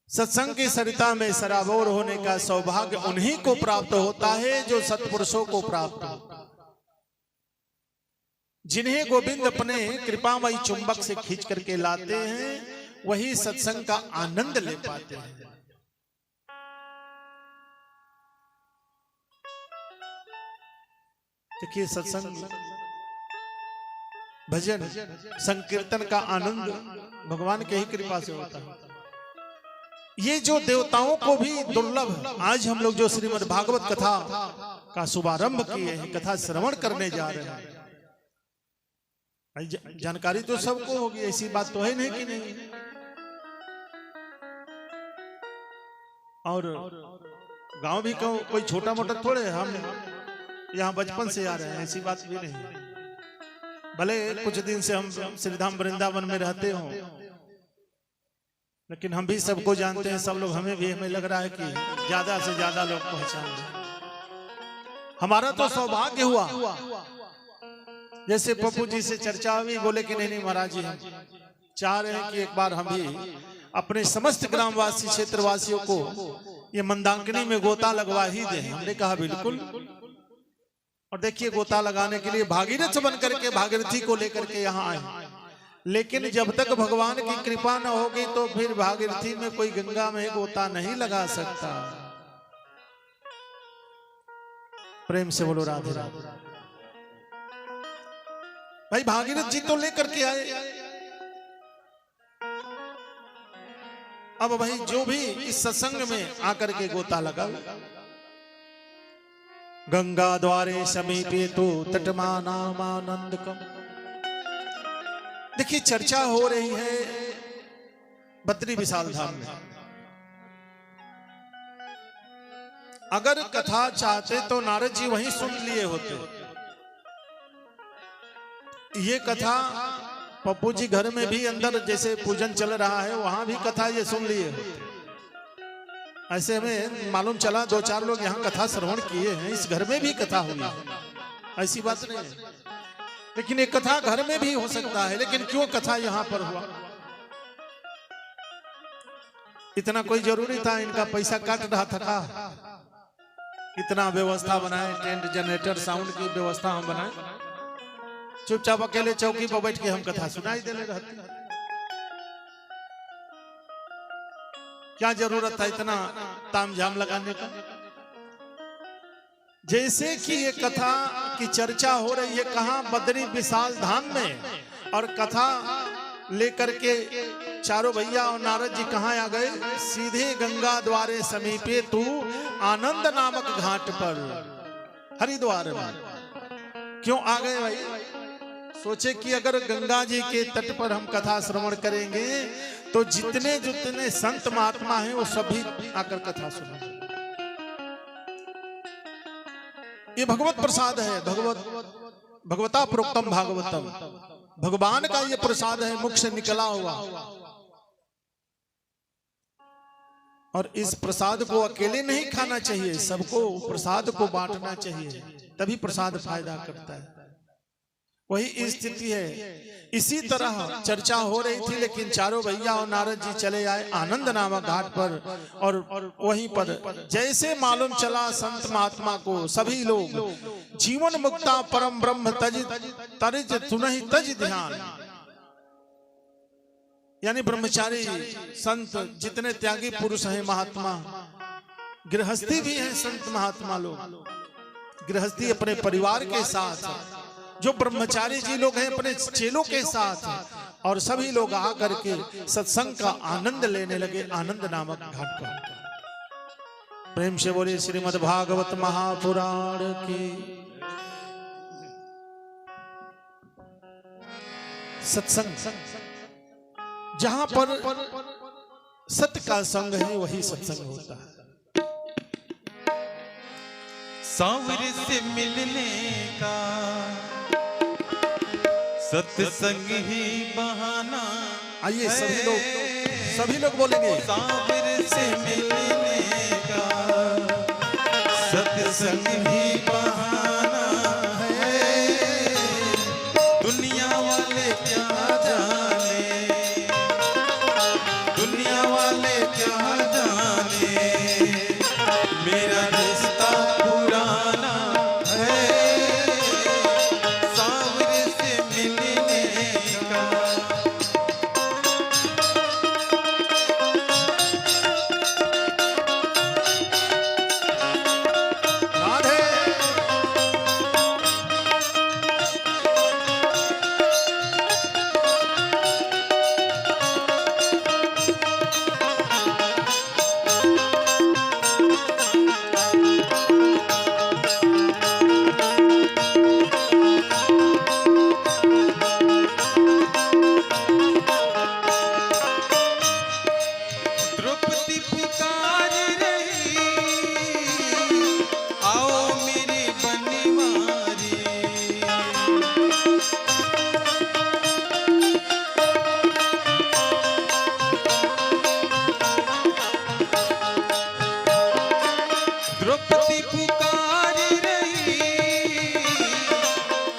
सत्संग की सरिता में सराबोर होने का सौभाग्य उन्हीं को प्राप्त होता है जो सत्पुरुषों को प्राप्त होता है, जिन्हें गोविंद अपने कृपामयी चुंबक से खींच करके लाते हैं वही सत्संग का आनंद ले पाते हैं। देखिए सत्संग भजन संकीर्तन का आनंद भगवान के ही कृपा से होता है। ये जो देवताओं को भी दुर्लभ, आज हम लोग जो श्रीमद् भागवत कथा का शुभारंभ किए हैं, कथा श्रवण करने जा रहे हैं, जानकारी तो सबको होगी, ऐसी बात तो है नहीं कि नहीं। और गांव भी कोई छोटा मोटा थोड़े, हम यहाँ बचपन से आ रहे हैं, ऐसी बात भी नहीं। भले कुछ दिन से हम श्रीधाम वृंदावन में रहते हो, लेकिन हम भी सबको जानते हैं, सब लोग हमें भी, हमें लग रहा है कि ज्यादा से ज्यादा लोग पहचान लें। हमारा तो सौभाग्य हुआ, जैसे पप्पू जी से चर्चा हुई, बोले कि नहीं महाराज जी हम चाह रहे हैं कि एक बार हम भी अपने समस्त ग्रामवासी क्षेत्रवासियों को ये मंदाकिनी में गोता लगवा ही दें। हमने कहा बिल्कुल। और देखिए गोता लगाने के लिए भागीरथ बन करके भागीरथी को लेकर के यहाँ आए, लेकिन जब तक भगवान की कृपा न होगी तो फिर भागीरथी में कोई गंगा में गोता नहीं लगा सकता। प्रेम से बोलो राधे राधे। भाई भागीरथ जी तो लेकर के आए, अब भाई जो भी इस सत्संग में आकर के गोता लगा, गंगा द्वारे समीपे तो तटमानामानंदकम। देखिए चर्चा हो रही है बद्री विशाल धाम में। अगर कथा चाहते तो नारद जी वहीं सुन लिए होते। ये कथा पप्पू जी घर में भी अंदर जैसे पूजन चल रहा है वहां भी कथा ये सुन लिए होते। ऐसे हमें मालूम चला 2-4 लोग यहाँ कथा श्रवण किए हैं, इस घर में भी कथा हुई है, ऐसी बात नहीं है। लेकिन एक कथा घर में भी हो सकता है, लेकिन क्यों कथा यहाँ पर हुआ? इतना कोई जरूरी था? इनका पैसा काट रहा था, इतना व्यवस्था बनाए, टेंट जनरेटर साउंड की व्यवस्था हम बनाए, चुपचाप अकेले चौकी पर बैठ के हम कथा सुनाई देने रहते। क्या जरूरत था इतना तामझाम लगाने का? जैसे कि ये कथा की चर्चा हो रही है कहाँ, बद्री विशाल धाम में, और कथा लेकर के चारों भैया और नारद जी कहाँ आ गए? सीधे गंगा द्वारे समीपे तू आनंद नामक घाट पर, हरिद्वार में। क्यों आ गए भाई? सोचे कि अगर गंगा जी के तट पर हम कथा श्रवण करेंगे तो जितने जितने संत महात्मा हैं वो सभी आकर कथा सुनेंगे। ये भगवत प्रसाद है, भगवता प्रोक्तम भागवतम, भगवान का ये प्रसाद है, मुख से निकला हुआ। और इस प्रसाद को अकेले नहीं खाना चाहिए, सबको प्रसाद को बांटना चाहिए, तभी प्रसाद फायदा करता है। वही स्थिति है। इसी तरह चर्चा हो रही थी, लेकिन चारों भैया और नारद जी चले आए आनंद नामक घाट पर, और वहीं पर जैसे मालूम चला संत महात्मा को, सभी लोग जीवन मुक्ता परम ब्रह्म तज तरिज सुनहि तज ध्यान, यानी ब्रह्मचारी संत जितने त्यागी पुरुष हैं महात्मा, गृहस्थी भी हैं संत महात्मा लोग, गृहस्थी अपने परिवार के साथ, जो ब्रह्मचारी जी लोग हैं अपने चेलों के साथ, और सभी लोग आकर के सत्संग का आनंद लेने लगे आनंद नामक घाट पर। प्रेम से बोले श्रीमद् भागवत महापुराण की। सत्संग जहां पर सत्य का संग है वही सत्संग होता है। सांवरे से मिलने का सत्संग ही बहाना। आइए सभी लोग बोलेंगे। सांवरे से मिलने का सत्संग ही बहाना है। दुनिया वाले क्या जाने, दुनिया वाले क्या जाने, मेरा रिश्ता पुराना है। सांवरे से मिलने का राधे। द्रौपदी पुकार रही, आओ मेरे बनवारी। द्रौपदी पुकार रही,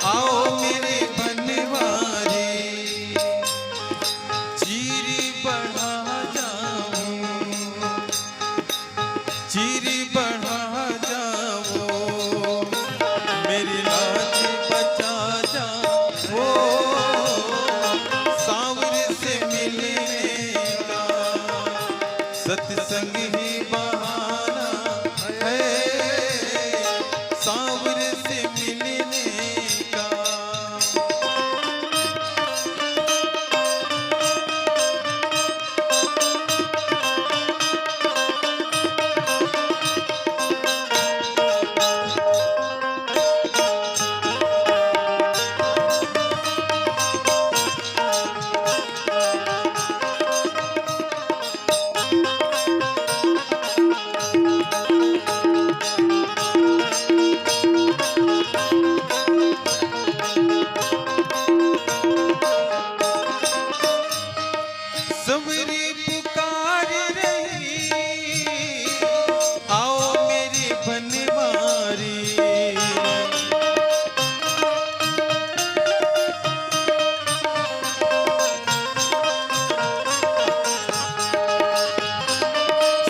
आओ मेरे बनवारी। चीरी बढ़ा जाऊं, चीरी बढ़ा जाओ, मेरी लाज बचा जाओ। सांवरे से मिलने का सत्संग ही बहाना है। सांवरे से मिलने का सांवरे पुकार रही, आओ मेरी बनवारी।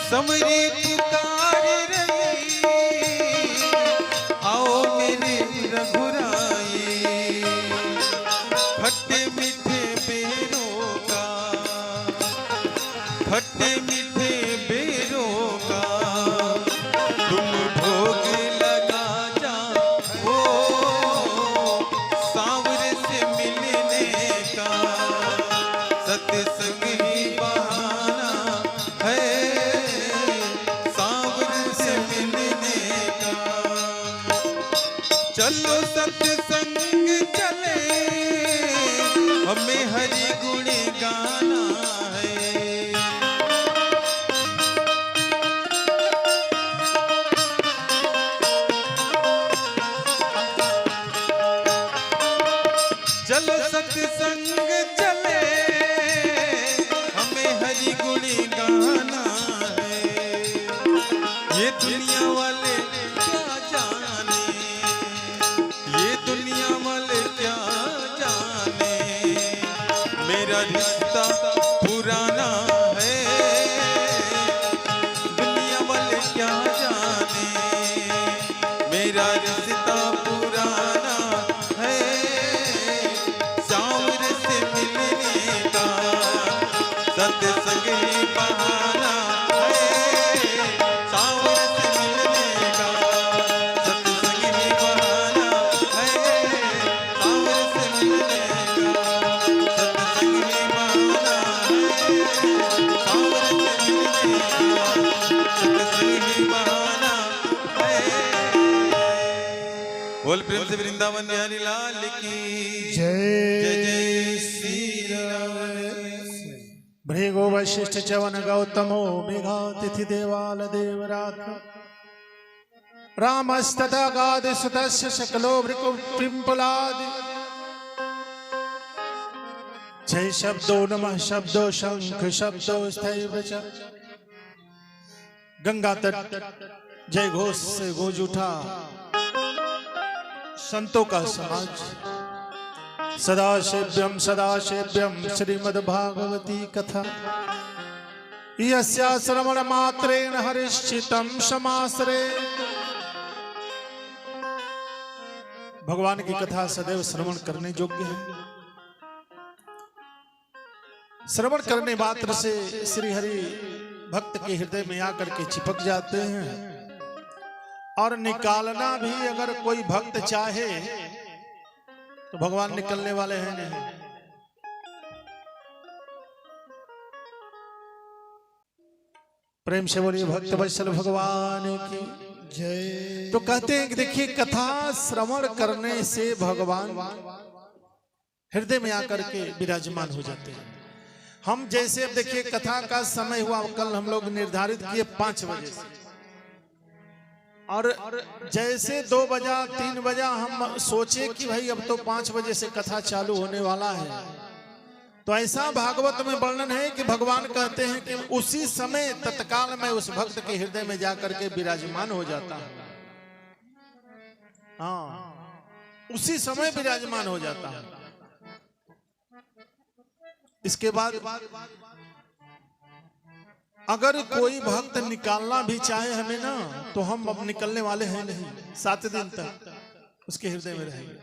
सांवरे पुकार रही, आओ मेरे रघुराई। खट्टे मीठे बेरों का, खट्टे मीठे बेरों का तुम भोग लगा जाओ। सांवरे से मिलने का सत्संग ही बहाना है। सांवरे से मिलने का चलो सत्संग चले, हमें हरि गुण गाना है। चलो सत्संग चले, हमें हरि गुण गाना है। से वृंदावन बिहारी लाल की जय जय जय श्री राम। भृगो वशिष्ठ चवन गौतमो मेघातिथि देवाल देवरात रामस्तथा गादि सुतस्य सकलो भृगु पिंपलादि जय शब्दो नमः शब्दो शंख शब्दो स्थैव च गंगा तट जय घोष से गूंज उठा संतों का समाज। सदाशिव्यम सदाशिव्यम श्रीमद्भागवती कथा यस्या श्रवण मात्रेण हरिश्चितं समासरे। भगवान की कथा सदैव श्रवण करने योग्य है। श्रवण करने मात्र से श्री हरि भक्त के हृदय में आकर के चिपक जाते हैं और निकालना भी अगर कोई भक्त चाहे तो भगवान निकलने वाले हैं नहीं। प्रेम से बोलिए भक्त वत्सल भगवान की जय। तो कहते हैं कि देखिए कथा श्रवण करने से भगवान हृदय में आकर के विराजमान हो जाते हैं। हम जैसे अब देखिए कथा का समय हुआ कल हम लोग निर्धारित किए 5 बजे से और जैसे 2 बजा 3 बजा हम सोचे कि भाई अब तो 5 बजे से कथा चालू होने वाला है। तो ऐसा भागवत में वर्णन है कि भगवान कहते हैं कि उसी समय तत्काल में उस भक्त के हृदय में जाकर के विराजमान हो जाता है। हाँ, उसी समय विराजमान हो जाता है। इसके बाद अगर कोई भक्त निकालना भी चाहे हमें ना तो हम अब निकलने वाले हैं नहीं। 7 दिन तक उसके हृदय में रहेंगे।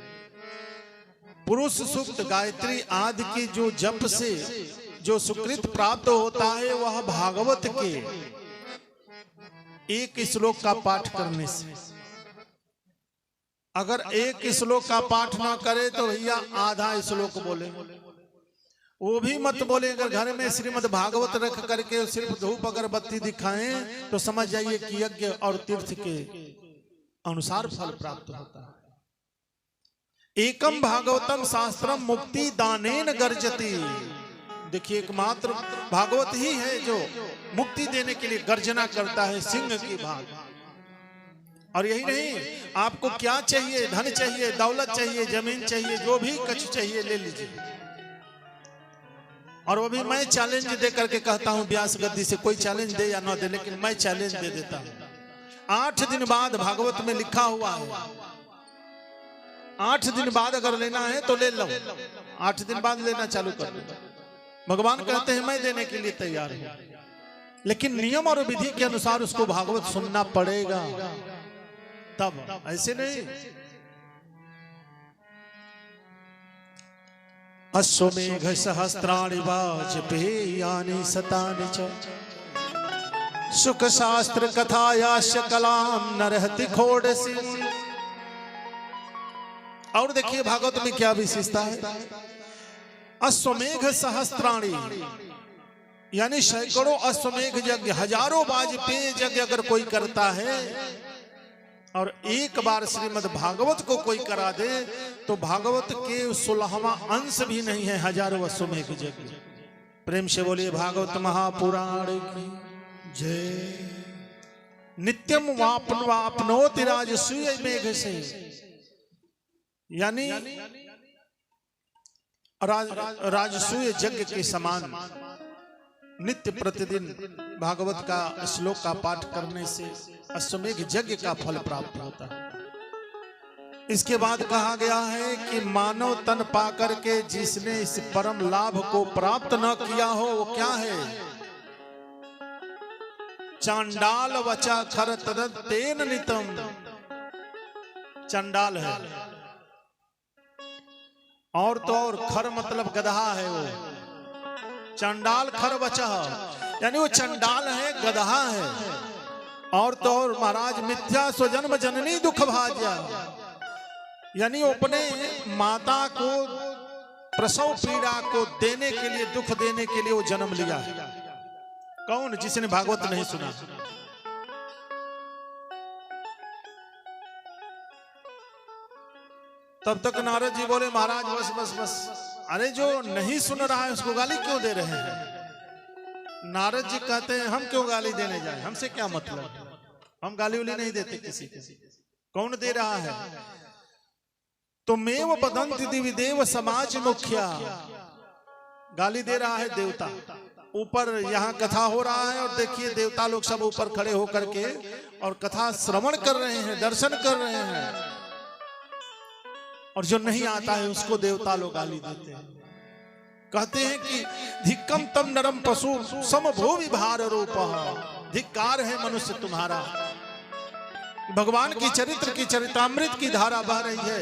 पुरुष सूक्त गायत्री आदि की जो जप से जो सुकृत प्राप्त होता है वह भागवत के एक श्लोक का पाठ करने से। अगर एक श्लोक का पाठ ना करे तो भैया आधा श्लोक बोले, वो भी मत बोले। अगर घर में श्रीमद् भागवत रख करके सिर्फ धूप अगरबत्ती दिखाएं तो समझ जाइए कि यज्ञ और तीर्थ के अनुसार फल प्राप्त होता है। एकम भागवतम शास्त्रम मुक्ति दानेन गर्जति। देखिए एकमात्र भागवत ही है जो मुक्ति देने के लिए गर्जना करता है सिंह की भाग। और यही नहीं, आपको क्या चाहिए, धन चाहिए, दौलत चाहिए, जमीन चाहिए, जो भी कुछ चाहिए ले लीजिए। और वो भी मैं चैलेंज दे करके कहता हूं व्यास गद्दी से, कोई चैलेंज दे या ना दे लेकिन मैं चैलेंज दे देता हूं। 8 दिन बाद भागवत में लिखा हुआ है, 8 दिन बाद अगर लेना है तो ले लो, 8 दिन बाद लेना चालू कर दो। भगवान कहते हैं मैं देने के लिए तैयार हूं, लेकिन नियम और विधि के अनुसार उसको भागवत सुनना पड़ेगा। तब ऐसे नहीं। अश्वमेघ सहस्राणि वाजपेयानि शतानि च सुख शास्त्र कथायाश्च कलाम नरहति खोड़सी। और देखिए भागवत में क्या विशेषता है। अश्वमेघ सहस्त्राणि यानी सैकड़ों अश्वमेघ यज्ञ, हजारों वाजपेय यज्ञ अगर कोई करता है और एक बार श्रीमद् भागवत को कोई करा दे तो भागवत के 16वां अंश भी नहीं है हजारों अश्वमेघ यज्ञ। प्रेम से बोलिए भागवत महापुराण की जय। नित्यम वापनोति राजसूय मेघ से, यानी राजसूय यज्ञ के समान नित्य प्रतिदिन भागवत का श्लोक का पाठ करने से अश्वमेघ यज्ञ का फल प्राप्त होता है। इसके बाद कहा गया है कि मानव तन पाकर के जिसने इस परम लाभ को प्राप्त न किया हो वो क्या है। चांडाल वचा खर तद तेन नितम। चांडाल है और तो और खर मतलब गधा है। वो चंडाल खर बचा यानी वो चंडाल है, गधा है। और तो और महाराज मिथ्या स्वजन्म जननी दुख भाज्या, यानी अपने माता को प्रसव पीड़ा को देने के लिए, दुख देने के लिए वो जन्म लिया है। कौन? जिसने भागवत नहीं सुना। तब तक नारद जी बोले महाराज बस बस बस, अरे जो नहीं सुन रहा है उसको गाली क्यों दे रहे हैं? नारद जी कहते हैं हम क्यों गाली देने जाए, हमसे क्या मतलब, हम गाली उली नहीं देते किसी को। कौन दे रहा है? तो मेव बदंत दिव्य देव समाज मुखिया, गाली दे रहा है देवता। ऊपर यहाँ कथा हो रहा है और देखिए देवता लोग सब ऊपर खड़े होकर के और कथा श्रवण कर रहे हैं, दर्शन कर रहे हैं, और जो नहीं आता है उसको देवता लोग गाली देते हैं। कहते हैं कि धिक्कम तम नरम पशु समभो विभार रूप, धिक्कार है मनुष्य तुम्हारा। भगवान की चरित्र की चरितामृत की धारा बह रही है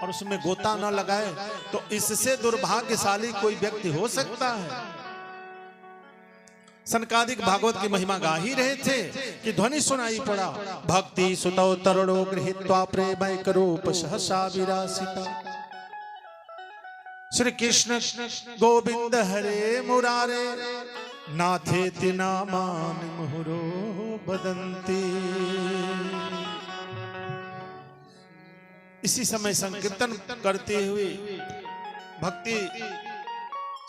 और उसमें गोता न लगाए तो इससे दुर्भाग्यशाली कोई व्यक्ति हो सकता है? सनकादिक भागवत की महिमा गा ही रहे थे कि ध्वनि सुनाई पड़ा, भक्ति सुतौ तरुणो गृहीत्वा प्रेमैक रूप सहसा विरासिता। श्री कृष्ण गोविंद हरे मुरारे नाथेति नामानि मुहुरो बदन्ति। इसी समय संकीर्तन करते हुए भक्ति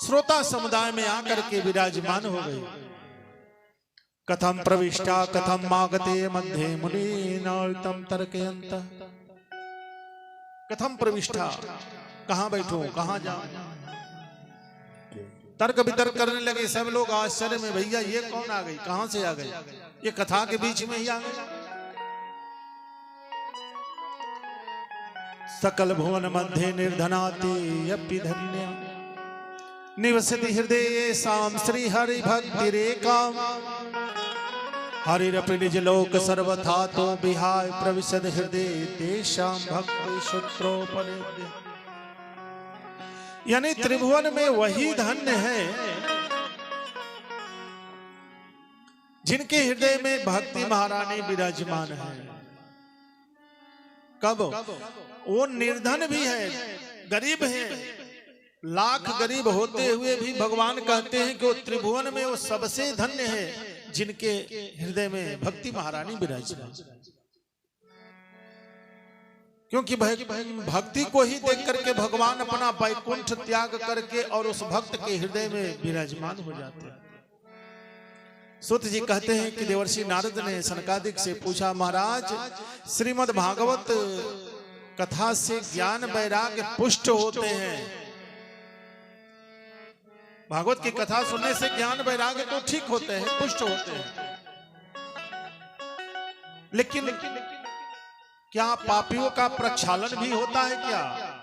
श्रोता समुदाय में आकर के विराजमान हो गई। कथम प्रविष्टा कथम मागते मध्ये मुनीनाल्तम तर्कयन्त। कथम प्रविष्टा, कहां बैठूं, कहां जाऊं, तर्क वितर्क करने लगे सब लोग आश्चर्य में, भैया ये कौन आ गई, कहां से आ गई, ये कथा के बीच में ही आ गई। सकल भुवन मध्य निर्धनाति यपि धन्य निवसति हृदय साम श्री हरि भक्ति रेखा। हरिरपि निज लोक सर्वथा तो विहाय प्रविशद हृदय तेषां भक्ति सूत्रोपनिषद। यानी त्रिभुवन में वही धन्य है जिनके हृदय में भक्ति महारानी विराजमान है। कब? वो निर्धन भी है, गरीब है, लाख गरीब होते हुए भी भगवान कहते हैं कि वो त्रिभुवन में वो सबसे धन्य है जिनके हृदय में भक्ति महारानी विराजमान। क्योंकि भक्ति को ही देख करके भगवान अपना वैकुंठ त्याग करके और उस भक्त के हृदय में विराजमान हो जाते हैं। सूत जी कहते हैं कि देवर्षि नारद ने सनकादिक से पूछा, महाराज श्रीमद् भागवत कथा से ज्ञान वैराग्य पुष्ट होते हैं। भागवत की कथा सुनने से ज्ञान वैराग्य तो ठीक होते हैं, पुष्ट होते हैं, लेकिन क्या पापियों का प्रक्षालन भी होता है क्या?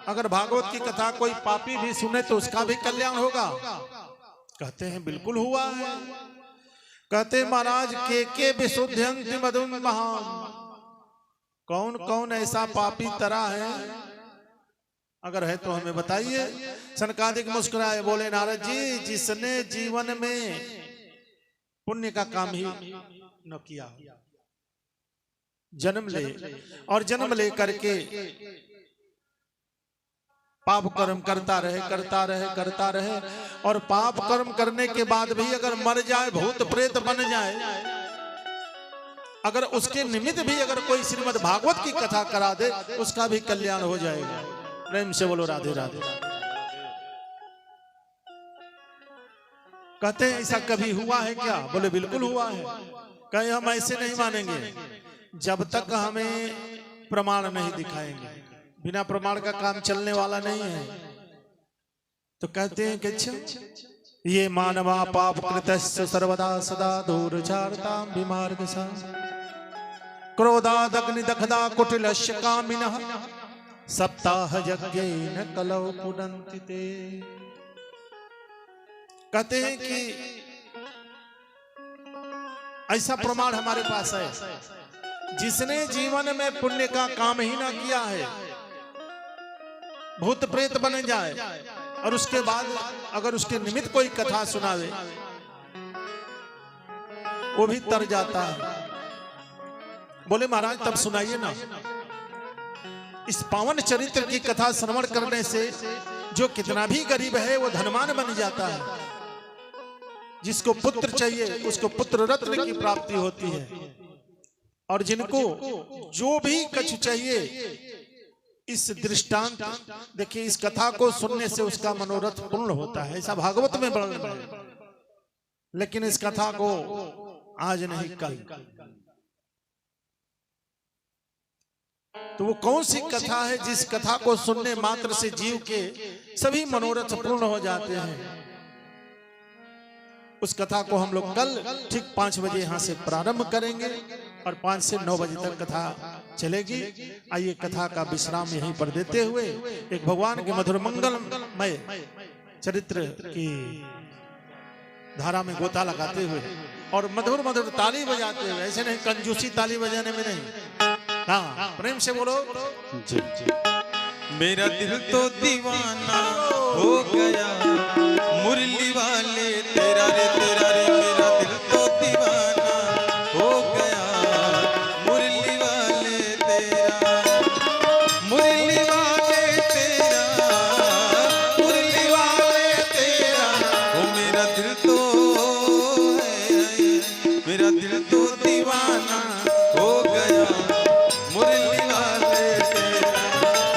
अगर भागवत की कथा कोई पापी भी सुने तो उसका भी कल्याण होगा? कहते हैं बिल्कुल हुआ है। कहते महाराज के विशुद्धयन्ति मधुम महान, कौन कौन ऐसा पापी तरा है? अगर है तो हमें बताइए। सनकादिक मुस्कुराए, बोले नारद जी जिसने जीवन में पुण्य का काम ही न किया, जन्म ले और जन्म ले करके पाप कर्म करता रहे और पाप कर्म करने के बाद भी अगर मर जाए, भूत प्रेत बन जाए, अगर उसके निमित्त भी अगर कोई श्रीमद् भागवत की कथा करा दे उसका भी कल्याण हो जाएगा। प्रेम से बोलो राधे राधे। कहते हैं ऐसा कभी हुआ है क्या? बोले बिल्कुल हुआ है। कहे हम ऐसे नहीं मानेंगे जब तक हमें प्रमाण नहीं दिखाएंगे, बिना प्रमाण का काम चलने वाला नहीं है। तो कहते हैं कि अच्छा ये मानवा पाप कृतस्य सर्वदा सदा दूरचारतां विमार्गसा क्रोधादग्नि दग्धा कुटिलस्य कामिनः सप्ताह यज्ञेन कलौ पुनन्ति ते। कहते हैं कि ऐसा प्रमाण हमारे पास है, जिसने जीवन में पुण्य का काम ही ना किया है, भूत प्रेत बन जाए और उसके बाद अगर उसके निमित्त कोई कथा सुनावे वो भी तर जाता है। बोले महाराज तब सुनाइए ना। इस पावन चरित्र की कथा श्रवण करने से जो कितना भी गरीब है वो धनवान बन जाता है। जिसको पुत्र चाहिए उसको पुत्र रत्न की प्राप्ति होती है, और जिनको जो भी कछु चाहिए इस दृष्टांत, देखिए इस कथा को सुनने से उसका मनोरथ पूर्ण होता है, ऐसा भागवत में वर्णन है। लेकिन इस कथा को आज नहीं कल, तो वो कौन सी कथा है जिस कथा को सुनने मात्र से जीव के सभी मनोरथ पूर्ण हो जाते हैं? उस कथा को हम लोग कल ठीक 5 बजे यहां से प्रारंभ करेंगे और 5 से 9 बजे तक कथा चलेगी। आइए कथा का विश्राम यहीं पर देते हुए एक भगवान के मधुर मंगलमय चरित्र की धारा में गोता लगाते हुए और मधुर मधुर ताली बजाते हुए, ऐसे नहीं कंजूसी ताली बजाने में नहीं, हाँ प्रेम से बोलो। मेरा दिल तो दीवाना हो गया मुरली वाले तेरा रे मेरा दिल तो दीवाना हो गया मुरली वाले तेरा, मुरली वाले तेरा, मुरली वाले तेरा। ओ मेरा दिल तो है, मेरा दिल तो दीवाना हो गया मुरली वाले तेरा,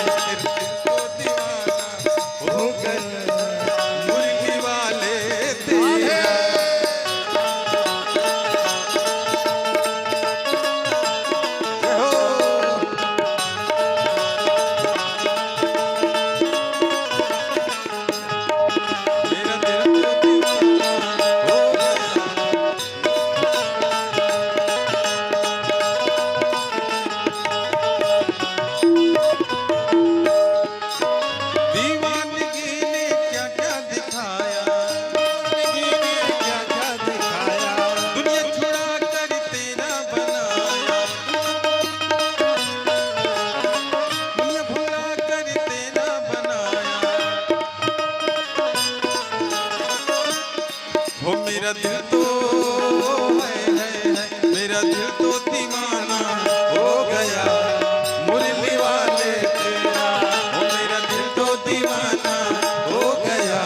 मेरा दिल तो दीवाना हो गया मुरली वाले तेरा। मेरा दिल तो दीवाना हो गया। दीवानगी ने क्या क्या दिखाया, क्या क्या दिखाया, दुनिया छुड़ा कर तेरा बनाया, दुनिया भुला कर तेरा बनाया। हो मेरा दिल तो है, मेरा दिल तो दीवाना हो गया मुरली वाले तेरा। हो मेरा दिल तो दीवाना हो गया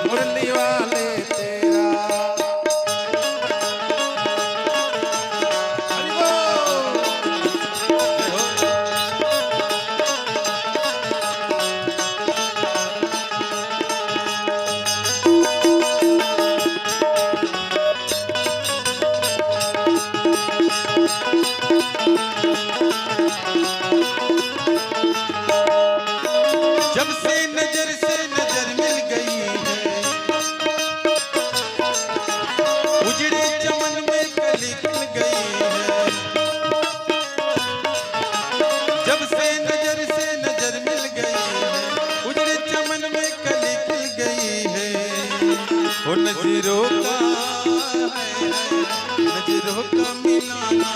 मुरली वाले तेरा। हरि बोल। जब से नजर मिल गई है, उजड़े चमन में कली खिल गई है। जब से नजर मिल गई है, उजड़े चमन में कली खिल गई है। वो नजरों का मिलाना